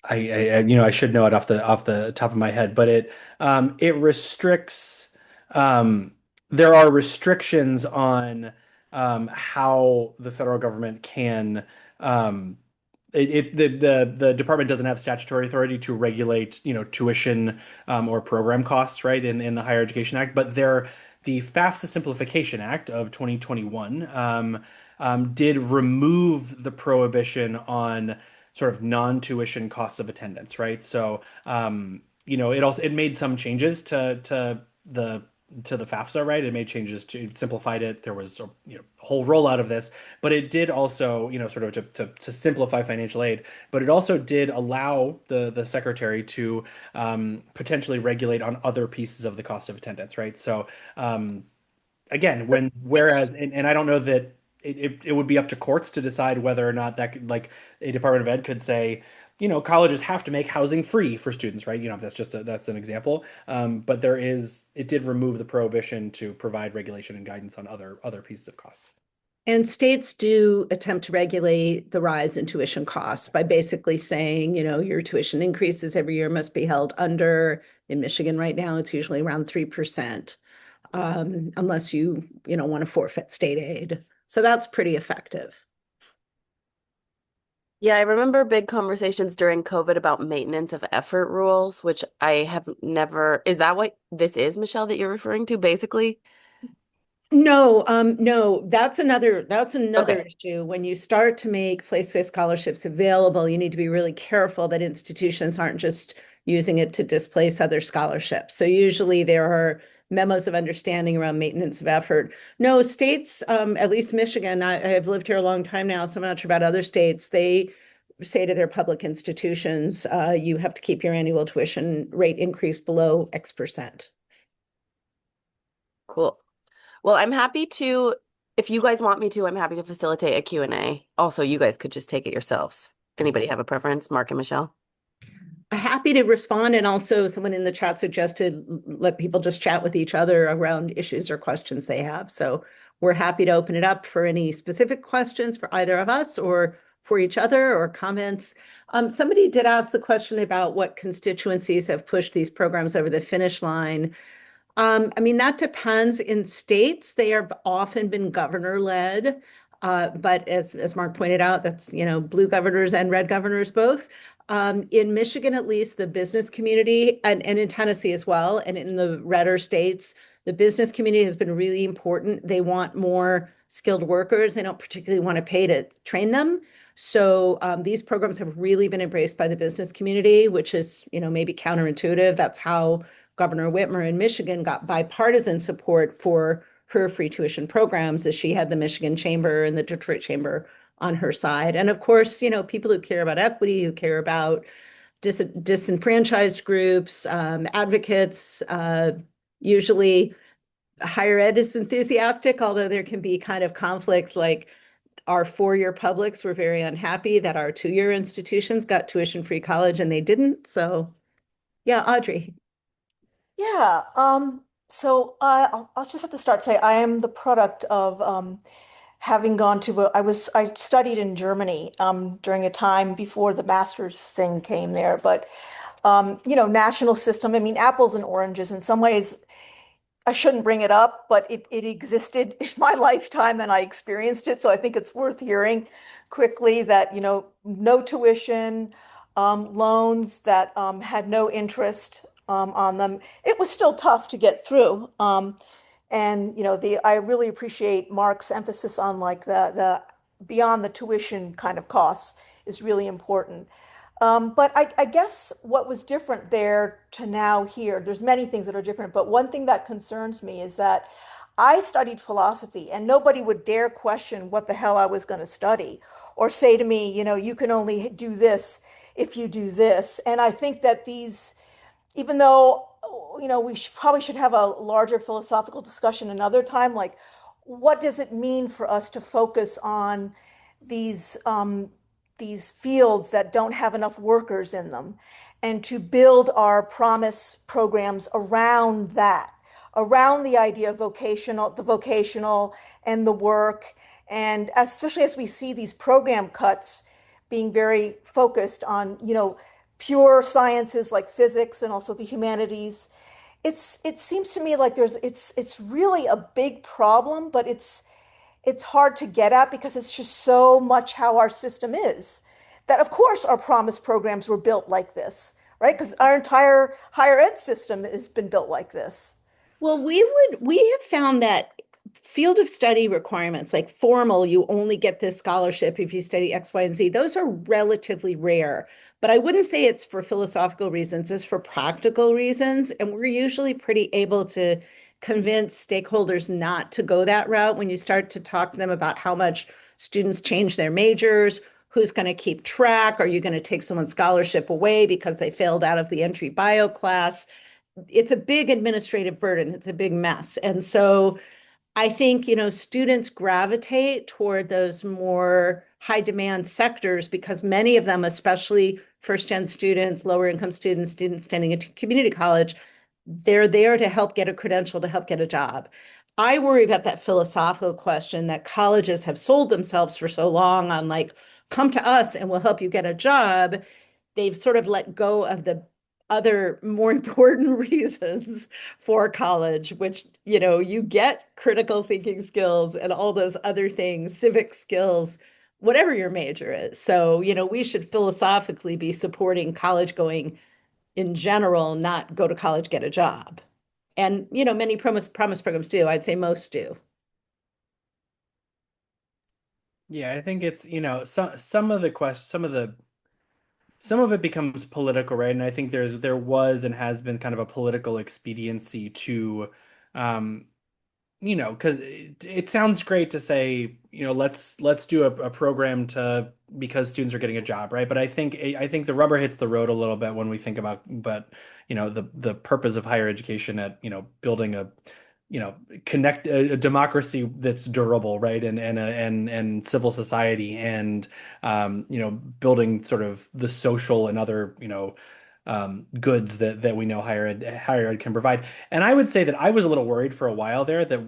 I should know it off the top of my head, but it restricts there are restrictions on how the federal government can the department doesn't have statutory authority to regulate, tuition or program costs, right, in the Higher Education Act, but the FAFSA Simplification Act of 2021 did remove the prohibition on sort of non-tuition costs of attendance, right? So, it made some changes to the FAFSA, right? It made changes to simplified it. There was a whole rollout of this, but it did also, sort of to simplify financial aid. But it also did allow the secretary to potentially regulate on other pieces of the cost of attendance, right? So again, and I don't know that it would be up to courts to decide whether or not that could, like, a Department of Ed could say, colleges have to make housing free for students, right? That's an example. But it did remove the prohibition to provide regulation and guidance on other pieces of costs.
And states do attempt to regulate the rise in tuition costs by basically saying, your tuition increases every year must be held under, in Michigan right now, it's usually around 3%, unless you want to forfeit state aid. So that's pretty effective.
Yeah, I remember big conversations during COVID about maintenance of effort rules, which I have never. Is that what this is, Michelle, that you're referring to, basically?
No, that's another
Okay,
issue. When you start to make place-based scholarships available, you need to be really careful that institutions aren't just using it to displace other scholarships. So usually there are memos of understanding around maintenance of effort. No, states, at least Michigan, I've lived here a long time now, so I'm not sure about other states. They say to their public institutions, you have to keep your annual tuition rate increase below X%.
cool. Well, I'm happy to, if you guys want me to, I'm happy to facilitate a Q&A. Also, you guys could just take it yourselves. Anybody have a preference, Mark and Michelle?
Happy to respond. And also, someone in the chat suggested let people just chat with each other around issues or questions they have. So we're happy to open it up for any specific questions for either of us or for each other or comments. Somebody did ask the question about what constituencies have pushed these programs over the finish line. I mean, that depends. In states, they have often been governor-led. But as Mark pointed out, that's, blue governors and red governors both. In Michigan, at least, the business community, and in Tennessee as well, and in the redder states, the business community has been really important. They want more skilled workers. They don't particularly want to pay to train them. So these programs have really been embraced by the business community, which is, maybe counterintuitive. That's how Governor Whitmer in Michigan got bipartisan support for her free tuition programs, as she had the Michigan Chamber and the Detroit Chamber on her side. And of course, people who care about equity, who care about disenfranchised groups, advocates, usually higher ed is enthusiastic, although there can be kind of conflicts, like our four-year publics were very unhappy that our two-year institutions got tuition-free college and they didn't. So yeah, Audrey.
Yeah, I'll just have to start say I am the product of having gone to I studied in Germany during a time before the master's thing came there, but national system. I mean, apples and oranges in some ways. I shouldn't bring it up, but it existed in my lifetime and I experienced it. So I think it's worth hearing quickly that, no tuition, loans that had no interest on them. It was still tough to get through. And I really appreciate Mark's emphasis on like the beyond the tuition kind of costs is really important. But I guess what was different there to now here, there's many things that are different, but one thing that concerns me is that I studied philosophy and nobody would dare question what the hell I was going to study or say to me, you can only do this if you do this. And I think that even though, probably should have a larger philosophical discussion another time, like what does it mean for us to focus on these these fields that don't have enough workers in them, and to build our promise programs around that, around the idea of the vocational and the work, and especially as we see these program cuts being very focused on, pure sciences like physics and also the humanities. It seems to me like it's really a big problem, but it's hard to get at because it's just so much how our system is. That of course our promise programs were built like this, right? Because our entire higher ed system has been built like this.
Well, we have found that field of study requirements, like formal, you only get this scholarship if you study X, Y, and Z, those are relatively rare. But I wouldn't say it's for philosophical reasons, it's for practical reasons. And we're usually pretty able to convince stakeholders not to go that route when you start to talk to them about how much students change their majors, who's going to keep track, are you going to take someone's scholarship away because they failed out of the entry bio class? It's a big administrative burden. It's a big mess. And so I think, students gravitate toward those more high demand sectors because many of them, especially first gen students, lower income students, students attending a community college, they're there to help get a credential, to help get a job. I worry about that philosophical question that colleges have sold themselves for so long on like, come to us and we'll help you get a job. They've sort of let go of the other more important reasons for college, which, you get critical thinking skills and all those other things, civic skills, whatever your major is. So, we should philosophically be supporting college going in general, not go to college, get a job. And, many promise programs do. I'd say most do.
Yeah, I think it's, some of the questions, some of it becomes political, right? And I think there was and has been kind of a political expediency to um because it sounds great to say, let's do a program to because students are getting a job, right? But I think the rubber hits the road a little bit when we think about, but the purpose of higher education at building a connect a democracy that's durable, right? And civil society and building sort of the social and other goods that we know higher ed can provide. And I would say that I was a little worried for a while there that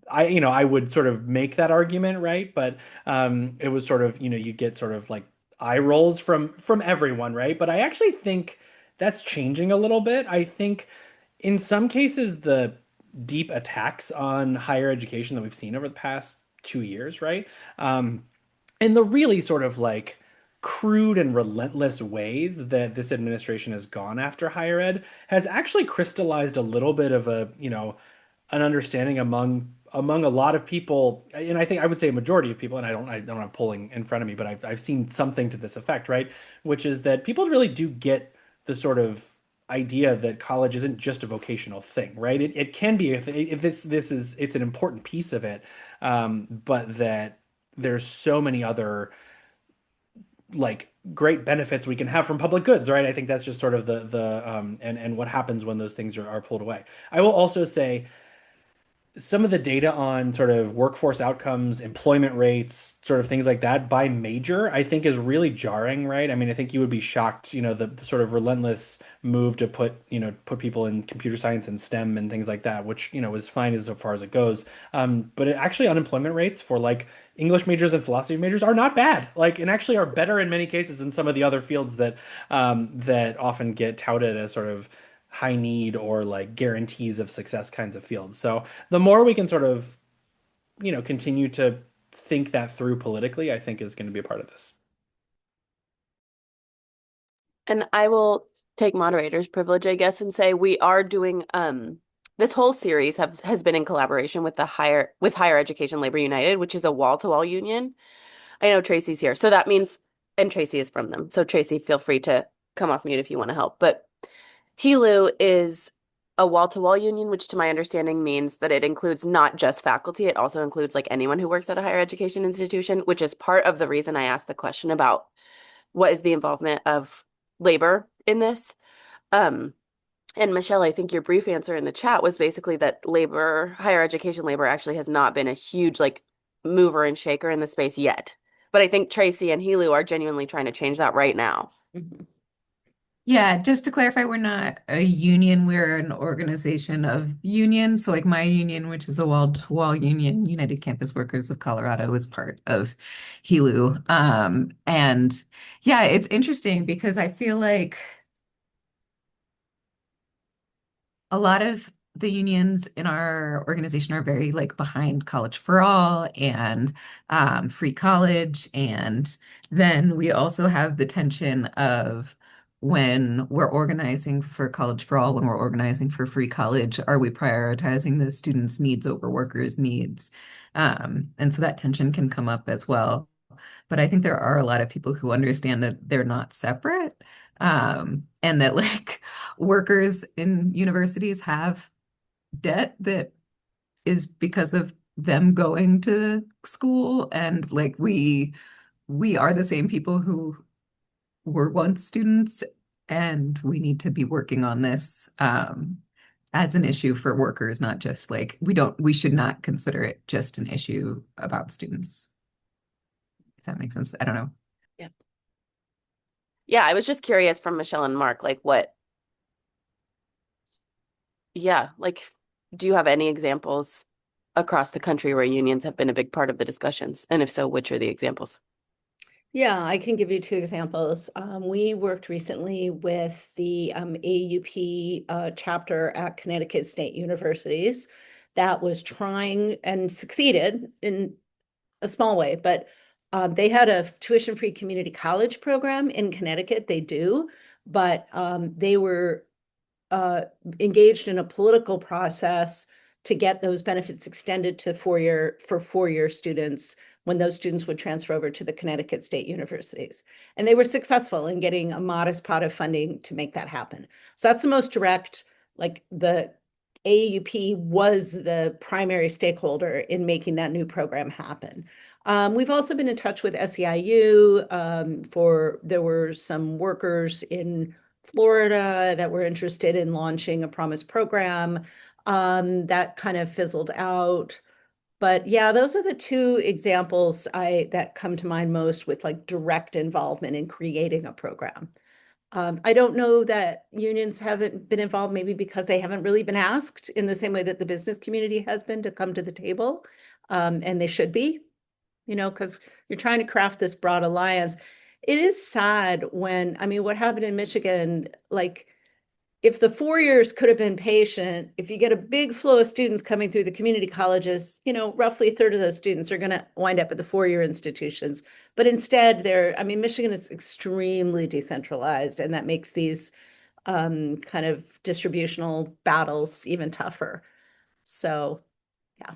I would sort of make that argument, right? But it was sort of you get sort of like eye rolls from everyone, right? But I actually think that's changing a little bit. I think in some cases the deep attacks on higher education that we've seen over the past 2 years, right? Um, and the really sort of like crude and relentless ways that this administration has gone after higher ed has actually crystallized a little bit of an understanding among a lot of people, and I think I would say a majority of people, and I don't have polling in front of me, but I've seen something to this effect, right? Which is that people really do get the sort of idea that college isn't just a vocational thing, right? It can be if it's an important piece of it, but that there's so many other like great benefits we can have from public goods, right? I think that's just sort of and what happens when those things are pulled away. I will also say some of the data on sort of workforce outcomes, employment rates, sort of things like that by major, I think is really jarring, right? I mean, I think you would be shocked, the sort of relentless move to put people in computer science and STEM and things like that, which, is fine as far as it goes. But actually unemployment rates for like English majors and philosophy majors are not bad, like, and actually are better in many cases than some of the other fields that often get touted as sort of high need or like guarantees of success kinds of fields. So the more we can sort of, continue to think that through politically, I think is going to be a part of this.
And I will take moderator's privilege, I guess, and say we are doing this whole series has been in collaboration with Higher Education Labor United, which is a wall-to-wall union. I know Tracy's here, so that means, and Tracy is from them. So Tracy, feel free to come off mute if you want to help. But HELU is a wall-to-wall union, which to my understanding means that it includes not just faculty, it also includes like anyone who works at a higher education institution, which is part of the reason I asked the question about what is the involvement of labor in this. Um, and Michelle, I think your brief answer in the chat was basically that higher education labor actually has not been a huge like mover and shaker in the space yet. But I think Tracy and Helu are genuinely trying to change that right now.
Mhm.
Yeah, just to clarify, we're not a union, we're an organization of unions. So like my union, which is a wall-to-wall union, United Campus Workers of Colorado, is part of HELU. And yeah, it's interesting because I feel like a lot of the unions in our organization are very like behind college for all and free college. And then we also have the tension of when we're organizing for college for all, when we're organizing for free college, are we prioritizing the students' needs over workers' needs? And so that tension can come up as well. But I think there are a lot of people who understand that they're not separate, and that like workers in universities have debt that is because of them going to school, and like we are the same people who were once students, and we need to be working on this. as an issue for workers, not just like we should not consider it just an issue about students. If that makes sense. I don't know.
Yeah.
Yeah, I was just curious from Michelle and Mark, like like, do you have any examples across the country where unions have been a big part of the discussions? And if so, which are the examples?
Yeah, I can give you two examples. We worked recently with the AUP chapter at Connecticut State Universities that was trying and succeeded in a small way, but they had a tuition-free community college program in Connecticut. They do, but they were uh, engaged in a political process to get those benefits extended to four-year students when those students would transfer over to the Connecticut State Universities. And they were successful in getting a modest pot of funding to make that happen. So that's the most direct, like the AUP was the primary stakeholder in making that new program happen. We've also been in touch with SEIU there were some workers in Florida that were interested in launching a Promise program. That kind of fizzled out. But yeah, those are the two examples that come to mind most with like direct involvement in creating a program. I don't know that unions haven't been involved, maybe because they haven't really been asked in the same way that the business community has been to come to the table. And they should be, because you're trying to craft this broad alliance. It is sad I mean, what happened in Michigan, like if the 4 years could have been patient, if you get a big flow of students coming through the community colleges, roughly a third of those students are going to wind up at the 4-year institutions. But instead, I mean, Michigan is extremely decentralized, and that makes these kind of distributional battles even tougher. So, yeah.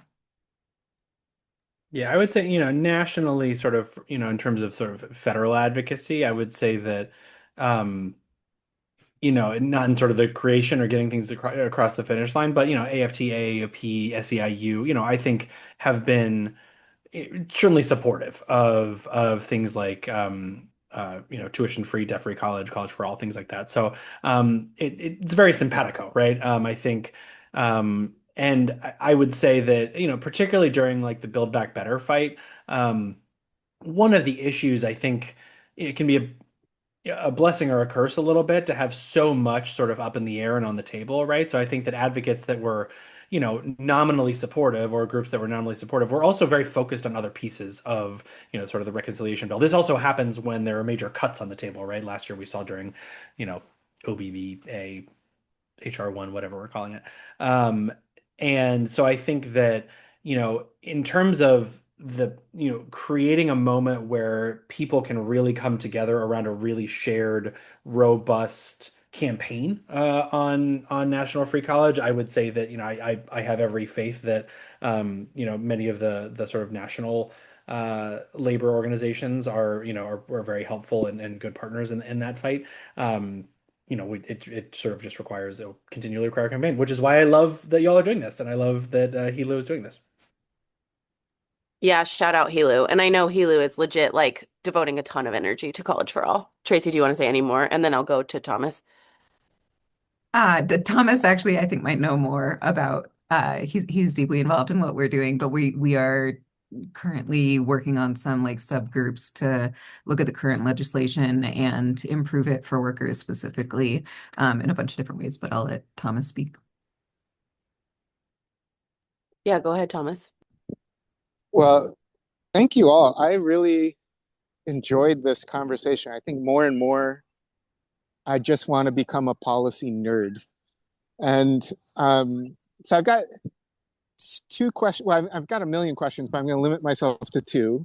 Yeah, I would say, nationally, sort of, in terms of sort of federal advocacy, I would say that, um, not in sort of the creation or getting things across the finish line, but, AFT, AAP, SEIU, I think have been certainly supportive of things like tuition free, debt free college, college for all, things like that. So it's very simpatico, right? I think and I would say that particularly during like the Build Back Better fight, one of the issues I think it can be a blessing or a curse a little bit to have so much sort of up in the air and on the table, right? So I think that advocates that were, nominally supportive, or groups that were nominally supportive, were also very focused on other pieces of, sort of the reconciliation bill. This also happens when there are major cuts on the table, right? Last year we saw during, OBBA, HR1, whatever we're calling it. And so I think that, in terms of creating a moment where people can really come together around a really shared, robust campaign on National Free College, I would say that, I have every faith that, many of the sort of national labor organizations are very helpful and good partners in that fight. It sort of just requires a continually require campaign, which is why I love that y'all are doing this, and I love that Hilo is doing this.
Yeah, shout out Helu. And I know Helu is legit like devoting a ton of energy to College for All. Tracy, do you want to say any more? And then I'll go to Thomas.
Thomas actually, I think, might know more about he's deeply involved in what we're doing, but we are currently working on some like subgroups to look at the current legislation and improve it for workers specifically in a bunch of different ways. But I'll let Thomas speak.
Yeah, go ahead, Thomas.
Well, thank you all. I really enjoyed this conversation. I think more and more, I just want to become a policy nerd. And so I've got two questions. Well, I've got a million questions, but I'm going to limit myself to two.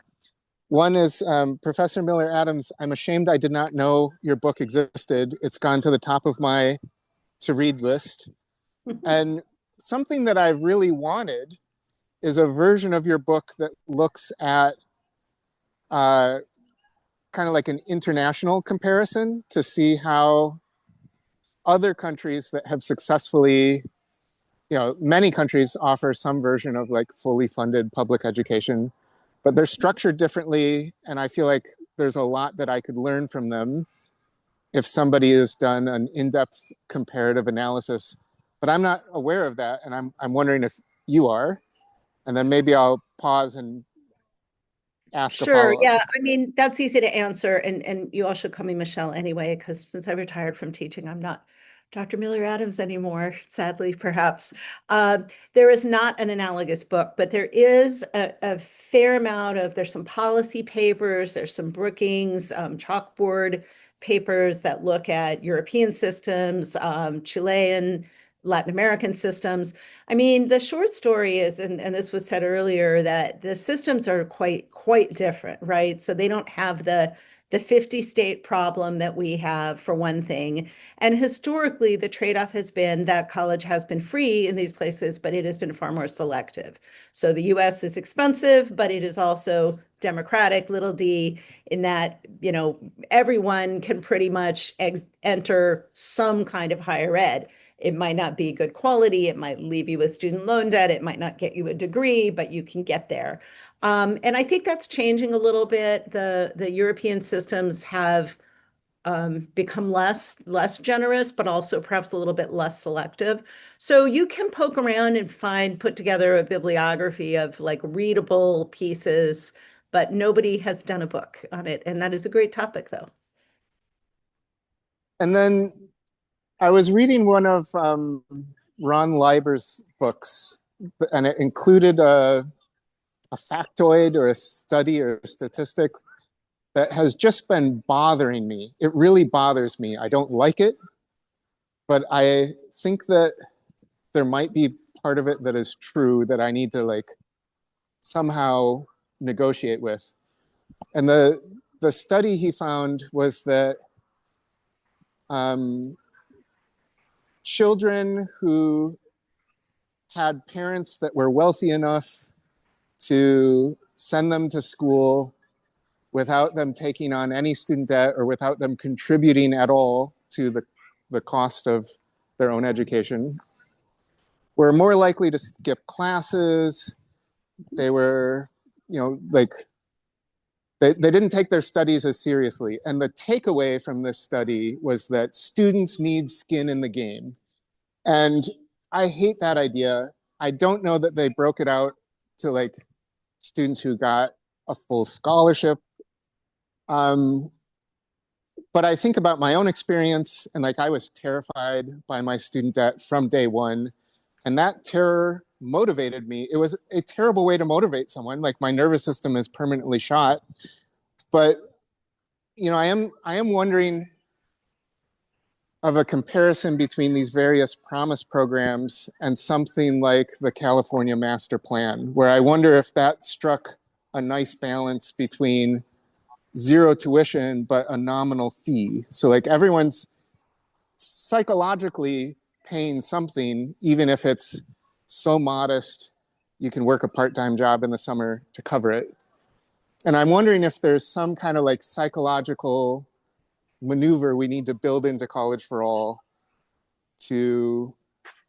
One is, Professor Miller Adams, I'm ashamed I did not know your book existed. It's gone to the top of my to read list. And something that I really wanted is a version of your book that looks at kind of like an international comparison to see how other countries that have successfully, many countries offer some version of like fully funded public education, but they're structured differently. And I feel like there's a lot that I could learn from them if somebody has done an in-depth comparative analysis but I'm not aware of that, and I'm wondering if you are, and then maybe I'll pause and ask a
Sure.
follow-up.
Yeah. I mean, that's easy to answer. And you all should call me Michelle anyway, because since I retired from teaching, I'm not Dr. Miller Adams anymore, sadly, perhaps. There is not an analogous book, but there is a fair amount of, there's some policy papers, there's some Brookings, chalkboard papers that look at European systems, Chilean, Latin American systems. I mean, the short story is, and this was said earlier, that the systems are quite different, right? So they don't have the 50 state problem that we have, for one thing. And historically, the trade-off has been that college has been free in these places, but it has been far more selective. So the US is expensive, but it is also democratic, little d, in that, everyone can pretty much enter some kind of higher ed. It might not be good quality. It might leave you with student loan debt. It might not get you a degree, but you can get there. And I think that's changing a little bit. The European systems have become less generous, but also perhaps a little bit less selective. So you can poke around and put together a bibliography of like readable pieces, but nobody has done a book on it. And that is a great topic, though.
And then I was reading one of Ron Lieber's books, and it included a factoid or a study or a statistic that has just been bothering me. It really bothers me. I don't like it, but I think that there might be part of it that is true that I need to like somehow negotiate with. And the study he found was that children who had parents that were wealthy enough to send them to school without them taking on any student debt or without them contributing at all to the cost of their own education were more likely to skip classes. They were, like, they didn't take their studies as seriously. And the takeaway from this study was that students need skin in the game. And I hate that idea. I don't know that they broke it out to like students who got a full scholarship. But I think about my own experience, and like I was terrified by my student debt from day one. And that terror motivated me. It was a terrible way to motivate someone. Like my nervous system is permanently shot. But I am wondering of a comparison between these various promise programs and something like the California Master Plan, where I wonder if that struck a nice balance between zero tuition but a nominal fee. So like everyone's psychologically paying something, even if it's so modest you can work a part-time job in the summer to cover it. And I'm wondering if there's some kind of like psychological maneuver we need to build into College for All to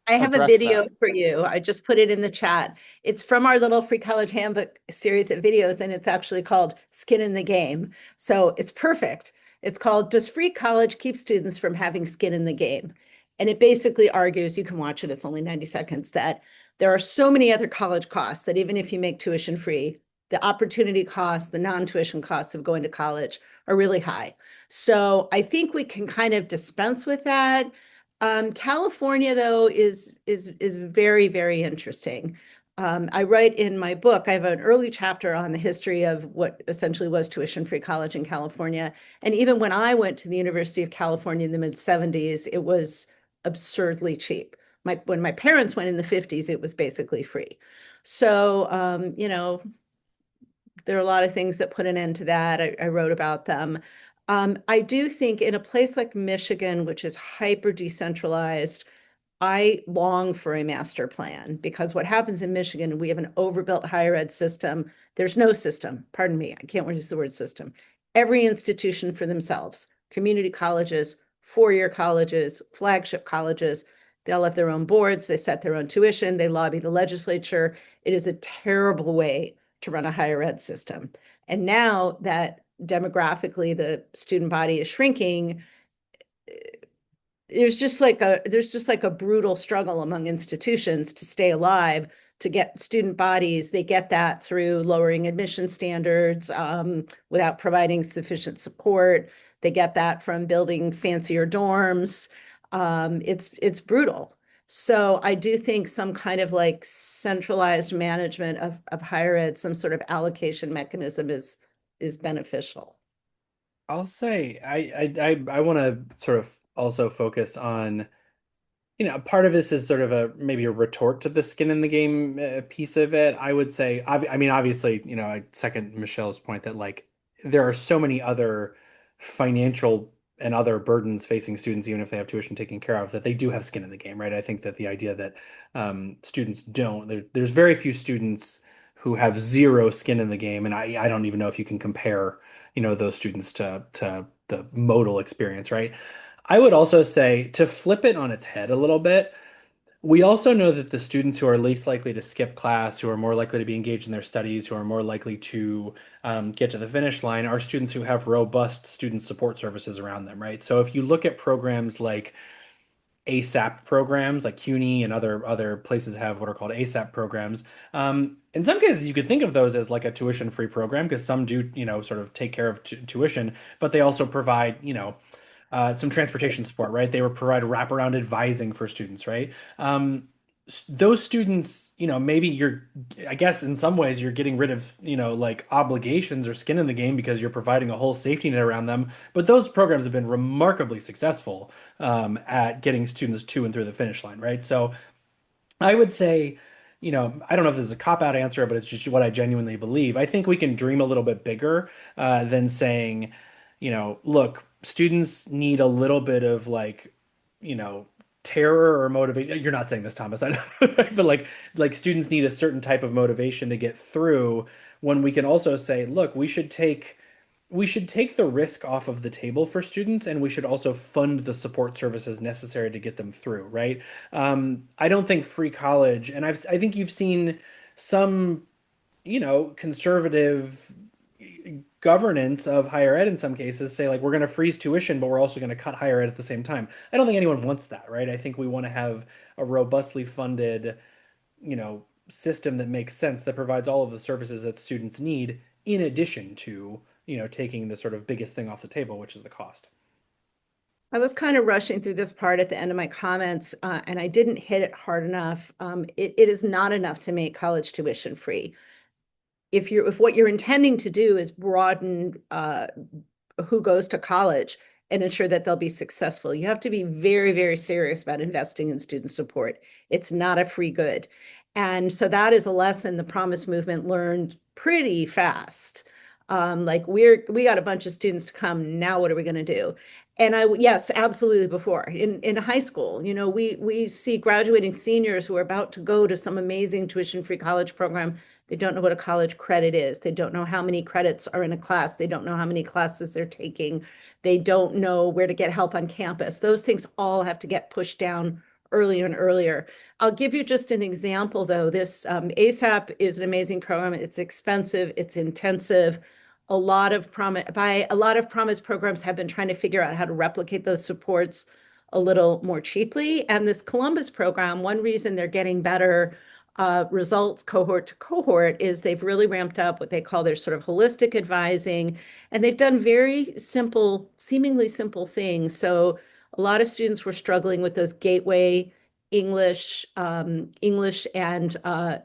I have a
address
video
that.
for you. I just put it in the chat. It's from our little free college handbook series of videos, and it's actually called Skin in the Game. So it's perfect. It's called Does Free College Keep Students from Having Skin in the Game? And it basically argues, you can watch it, it's only 90 seconds, that there are so many other college costs that even if you make tuition free, the opportunity costs, the non-tuition costs of going to college are really high. So I think we can kind of dispense with that. California, though, is very, very interesting. I write in my book, I have an early chapter on the history of what essentially was tuition-free college in California. And even when I went to the University of California in the mid-70s, it was absurdly cheap. When my parents went in the 50s, it was basically free. So, there are a lot of things that put an end to that. I wrote about them. I do think in a place like Michigan, which is hyper decentralized, I long for a master plan, because what happens in Michigan, we have an overbuilt higher ed system. There's no system, pardon me, I can't use the word system. Every institution for themselves, community colleges, four-year colleges, flagship colleges, they all have their own boards, they set their own tuition, they lobby the legislature. It is a terrible way to run a higher ed system. And now that demographically the student body is shrinking, there's just like a brutal struggle among institutions to stay alive, to get student bodies. They get that through lowering admission standards, without providing sufficient support. They get that from building fancier dorms. It's brutal. So I do think some kind of like centralized management of higher ed, some sort of allocation mechanism is beneficial.
I'll say I want to sort of also focus on, part of this is sort of a maybe a retort to the skin in the game piece of it. I would say, I mean, obviously, I second Michelle's point that like there are so many other financial and other burdens facing students, even if they have tuition taken care of, that they do have skin in the game, right? I think that the idea that students don't, there's very few students who have zero skin in the game, and I don't even know if you can compare, those students to the modal experience, right? I would also say to flip it on its head a little bit, we also know that the students who are least likely to skip class, who are more likely to be engaged in their studies, who are more likely to get to the finish line, are students who have robust student support services around them, right? So if you look at programs like ASAP programs, like CUNY and other places have what are called ASAP programs. In some cases, you could think of those as like a tuition-free program because some do, sort of take care of tuition, but they also provide, some transportation support, right? They would provide wraparound advising for students, right? Those students, maybe I guess in some ways you're getting rid of, like obligations or skin in the game because you're providing a whole safety net around them. But those programs have been remarkably successful at getting students to and through the finish line, right? So I would say, I don't know if this is a cop-out answer, but it's just what I genuinely believe. I think we can dream a little bit bigger than saying, look, students need a little bit of like, you know, terror or motivation. You're not saying this, Thomas, I know, but like students need a certain type of motivation to get through when we can also say, look, we should take the risk off of the table for students, and we should also fund the support services necessary to get them through, right? I don't think free college, and I think you've seen some, conservative governance of higher ed in some cases say like we're going to freeze tuition, but we're also going to cut higher ed at the same time. I don't think anyone wants that, right? I think we want to have a robustly funded, system that makes sense that provides all of the services that students need in addition to, taking the sort of biggest thing off the table, which is the cost.
I was kind of rushing through this part at the end of my comments, and I didn't hit it hard enough. It is not enough to make college tuition free. If what you're intending to do is broaden who goes to college and ensure that they'll be successful, you have to be very, very serious about investing in student support. It's not a free good. And so that is a lesson the Promise Movement learned pretty fast. Like we got a bunch of students to come. Now what are we going to do? And yes, absolutely. Before in high school, we see graduating seniors who are about to go to some amazing tuition-free college program. They don't know what a college credit is. They don't know how many credits are in a class. They don't know how many classes they're taking. They don't know where to get help on campus. Those things all have to get pushed down earlier and earlier. I'll give you just an example, though. This ASAP is an amazing program. It's expensive. It's intensive. A lot of promise programs have been trying to figure out how to replicate those supports a little more cheaply. And this Columbus program, one reason they're getting better results cohort to cohort is they've really ramped up what they call their sort of holistic advising, and they've done very simple, seemingly simple things. So a lot of students were struggling with those gateway English and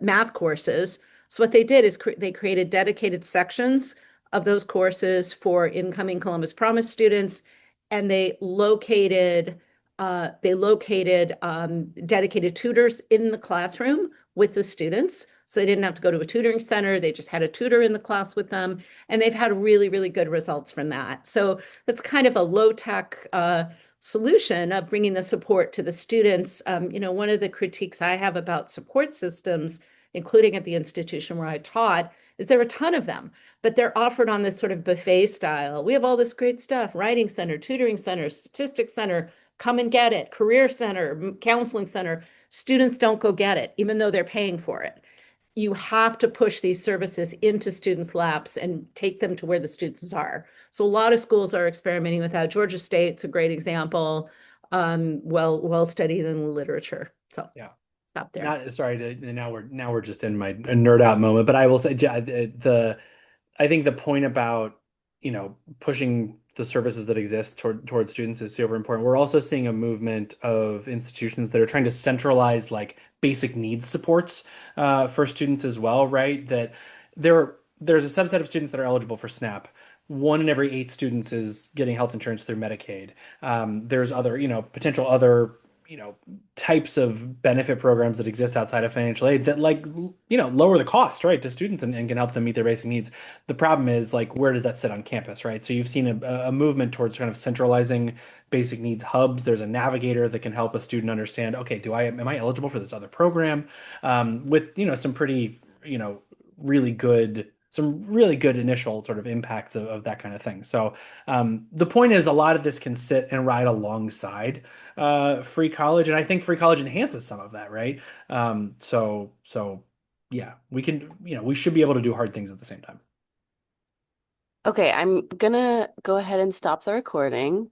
math courses. So what they did is they created dedicated sections of those courses for incoming Columbus Promise students, and they located dedicated tutors in the classroom with the students. So they didn't have to go to a tutoring center. They just had a tutor in the class with them. And they've had really, really good results from that. So that's kind of a low-tech solution of bringing the support to the students. One of the critiques I have about support systems, including at the institution where I taught, is there are a ton of them, but they're offered on this sort of buffet style. We have all this great stuff: writing center, tutoring center, statistics center, come and get it, career center, counseling center. Students don't go get it, even though they're paying for it. You have to push these services into students' laps and take them to where the students are. So a lot of schools are experimenting with that. Georgia State's a great example. well studied in the literature. So
Yeah.
stop there.
Not sorry to now we're just in my nerd out moment, but I will say I think the point about, pushing the services that exist towards students is super important. We're also seeing a movement of institutions that are trying to centralize like basic needs supports for students as well, right? That there's a subset of students that are eligible for SNAP. One in every 8 students is getting health insurance through Medicaid. There's other, potential other, you know, types of benefit programs that exist outside of financial aid that like, lower the cost, right, to students and can help them meet their basic needs. The problem is like, where does that sit on campus, right? So you've seen a movement towards kind of centralizing basic needs hubs. There's a navigator that can help a student understand, okay, am I eligible for this other program? With, some pretty, really good, some really good initial sort of impacts of that kind of thing. So the point is a lot of this can sit and ride alongside free college, and I think free college enhances some of that, right? So yeah, we can, we should be able to do hard things at the same time.
Okay, I'm gonna go ahead and stop the recording.